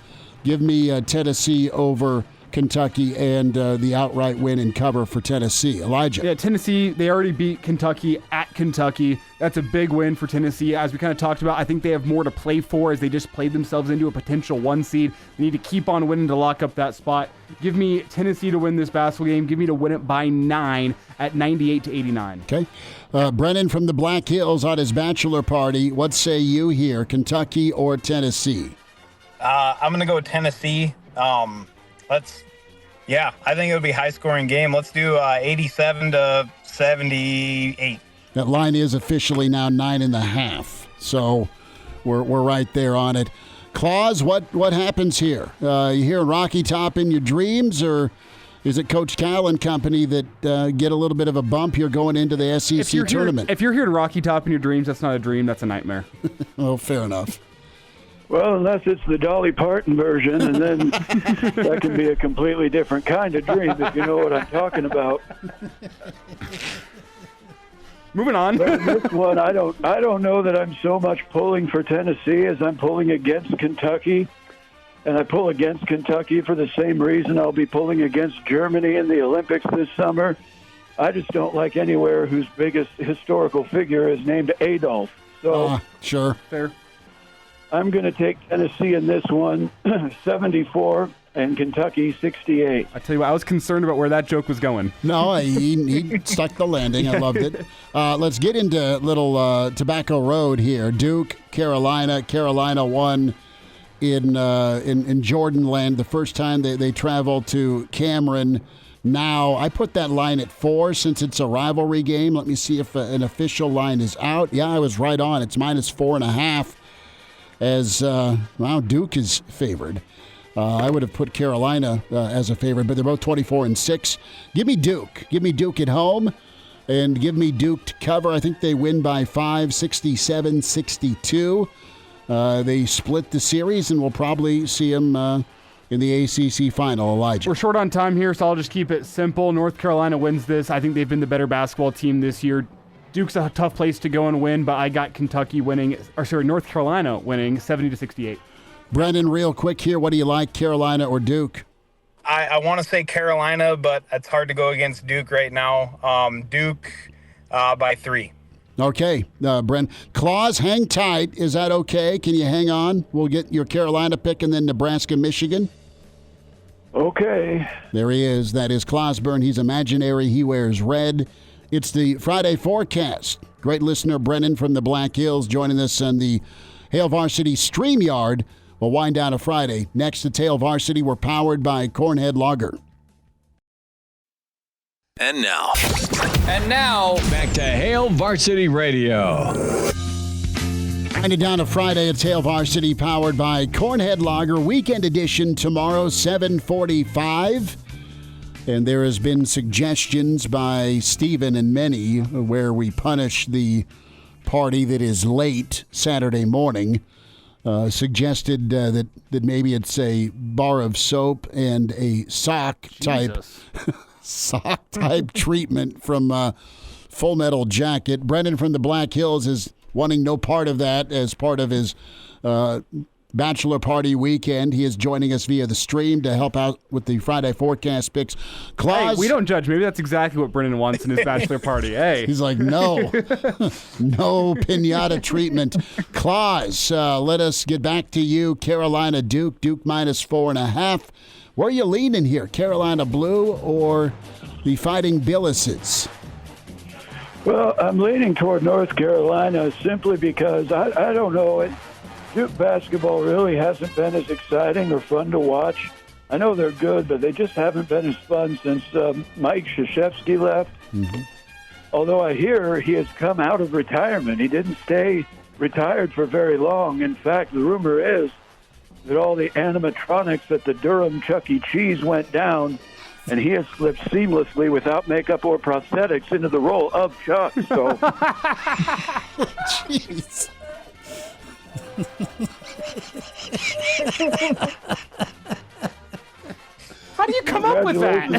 Give me Tennessee over Kentucky and the outright win and cover for Tennessee. Elijah. Yeah, Tennessee, they already beat Kentucky at Kentucky. That's a big win for Tennessee. As we kind of talked about, I think they have more to play for as they just played themselves into a potential 1 seed. They need to keep on winning to lock up that spot. Give me Tennessee to win this basketball game. Give me to win it by 9 at 98-89. Okay. Brennen from the Black Hills on his bachelor party. What say you here, Kentucky or Tennessee? I'm going to go with Tennessee. I think it'll be a high-scoring game. Let's do 87-78. That line is officially now 9.5, so we're right there on it. Claus, what happens here? You hear Rocky Top in your dreams, or is it Coach Cal and company that get a little bit of a bump here going into the SEC tournament? If you're hearing Rocky Top in your dreams, that's not a dream, that's a nightmare. Oh, fair enough. Well, unless it's the Dolly Parton version, and then that can be a completely different kind of dream, if you know what I'm talking about. Moving on. But in this one, I don't know that I'm so much pulling for Tennessee as I'm pulling against Kentucky. And I pull against Kentucky for the same reason I'll be pulling against Germany in the Olympics this summer. I just don't like anywhere whose biggest historical figure is named Adolf. So sure. Fair. I'm going to take Tennessee in this one, 74, and Kentucky, 68. I tell you what, I was concerned about where that joke was going. No, he stuck the landing. I loved it. Let's get into little Tobacco Road here. Duke, Carolina. Carolina won in Jordan land the first time they traveled to Cameron. Now, I put that line at 4 since it's a rivalry game. Let me see if an official line is out. Yeah, I was right on. It's -4.5 as, Duke is favored. I would have put Carolina as a favorite, but they're both 24-6. Give me Duke. Give me Duke at home, and give me Duke to cover. I think they win by 5, 67-62. They split the series, and we'll probably see them in the ACC final. Elijah. We're short on time here, so I'll just keep it simple. North Carolina wins this. I think they've been the better basketball team this year. Duke's a tough place to go and win, but I got North Carolina winning 70-68. Brennen, real quick here, what do you like, Carolina or Duke? I want to say Carolina, but it's hard to go against Duke right now. Duke by 3. Okay, Brennen. Claus, hang tight. Is that okay? Can you hang on? We'll get your Carolina pick and then Nebraska, Michigan. Okay. There he is. That is Clauseborne. He's imaginary. He wears red. It's the Friday forecast. Great listener, Brennen from the Black Hills, joining us on the Hail Varsity StreamYard. We'll wind down a Friday. Next to Hail Varsity, we're powered by Cornhead Lager. And now, back to Hail Varsity Radio. Winding down a Friday, it's Hail Varsity, powered by Cornhead Lager. Weekend edition tomorrow, 7:45. And there has been suggestions by Stephen and many where we punish the party that is late Saturday morning. Suggested that maybe it's a bar of soap and a sock type treatment from Full Metal Jacket. Brennen from the Black Hills is wanting no part of that as part of his bachelor party weekend. He is joining us via the stream to help out with the Friday forecast picks. Claus, hey, we don't judge. Maybe that's exactly what Brennen wants in his bachelor party. Hey, he's like, no pinata treatment. Claus, let us get back to you. Carolina, Duke -4.5. Where are you leaning here? Carolina blue or the Fighting Billises? Well, I'm leaning toward North Carolina simply because I don't know. Duke basketball really hasn't been as exciting or fun to watch. I know they're good, but they just haven't been as fun since Mike Krzyzewski left. Mm-hmm. Although I hear he has come out of retirement. He didn't stay retired for very long. In fact, the rumor is that all the animatronics at the Durham Chuck E. Cheese went down, and he has slipped seamlessly without makeup or prosthetics into the role of Chuck. So, jeez. How do you come up with that?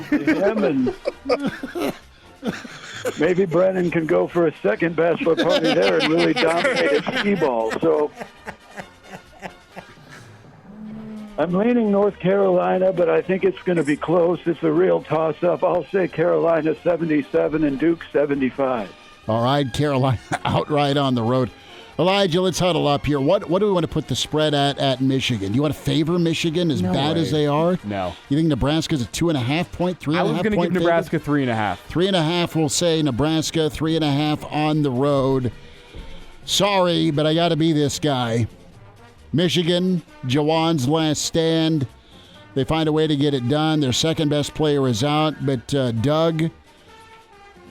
Maybe Brennen can go for a second bachelor party there and really dominate his skee-ball. So I'm leaning North Carolina, but I think it's going to be close. It's a real toss-up. I'll say Carolina 77 and Duke 75. All right, Carolina outright on the road. Elijah, let's huddle up here. What do we want to put the spread at Michigan? Do you want to favor Michigan as bad as they are? No. You think Nebraska's a 2.5 point, 3.5 point? I was going to give Nebraska 3.5. 3.5, we'll say Nebraska, 3.5 on the road. Sorry, but I got to be this guy. Michigan, Jawan's last stand. They find a way to get it done. Their second best player is out, but Doug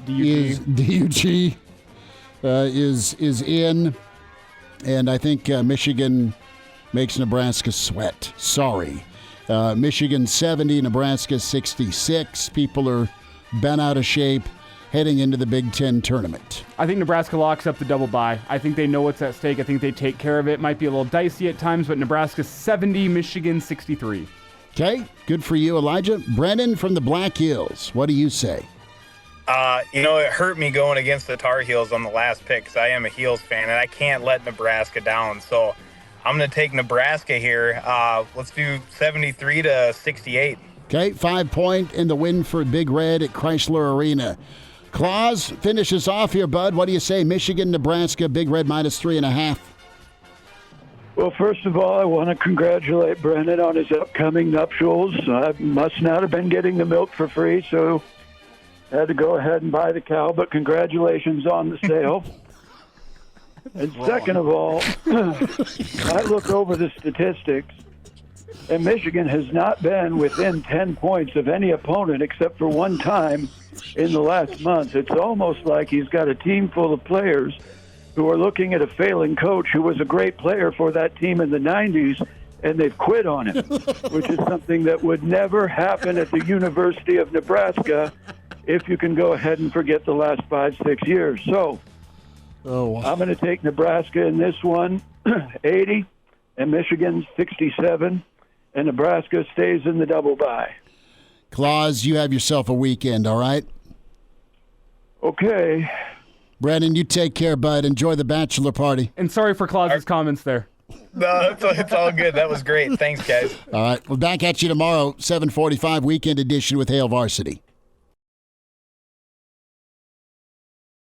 DUG is in. And I think Michigan makes Nebraska sweat. Sorry. Michigan 70, Nebraska 66. People are bent out of shape heading into the Big Ten tournament. I think Nebraska locks up the double bye. I think they know what's at stake. I think they take care of it. Might be a little dicey at times, but Nebraska 70, Michigan 63. Okay, good for you, Elijah. Brennen from the Black Hills, what do you say? It hurt me going against the Tar Heels on the last pick because I am a Heels fan, and I can't let Nebraska down. So I'm going to take Nebraska here. Let's do 73-68. Okay, 5 point in the win for Big Red at Chrysler Arena. Claus finishes off here, bud. What do you say? Michigan, Nebraska, Big Red -3.5. Well, first of all, I want to congratulate Brennen on his upcoming nuptials. I must not have been getting the milk for free, so I had to go ahead and buy the cow, but congratulations on the sale. And second of all, I look over the statistics, and Michigan has not been within 10 points of any opponent except for one time in the last month. It's almost like he's got a team full of players who are looking at a failing coach who was a great player for that team in the 90s, and they've quit on him, which is something that would never happen at the University of Nebraska if you can go ahead and forget the last 5-6 years. So I'm going to take Nebraska in this one, 80, and Michigan 67, and Nebraska stays in the double bye. Claus, you have yourself a weekend, all right? Okay. Brennen, you take care, bud. Enjoy the bachelor party. And sorry for Claus's comments there. No, it's all good. That was great. Thanks, guys. All right. We're back at you tomorrow, 7:45 weekend edition with Hail Varsity.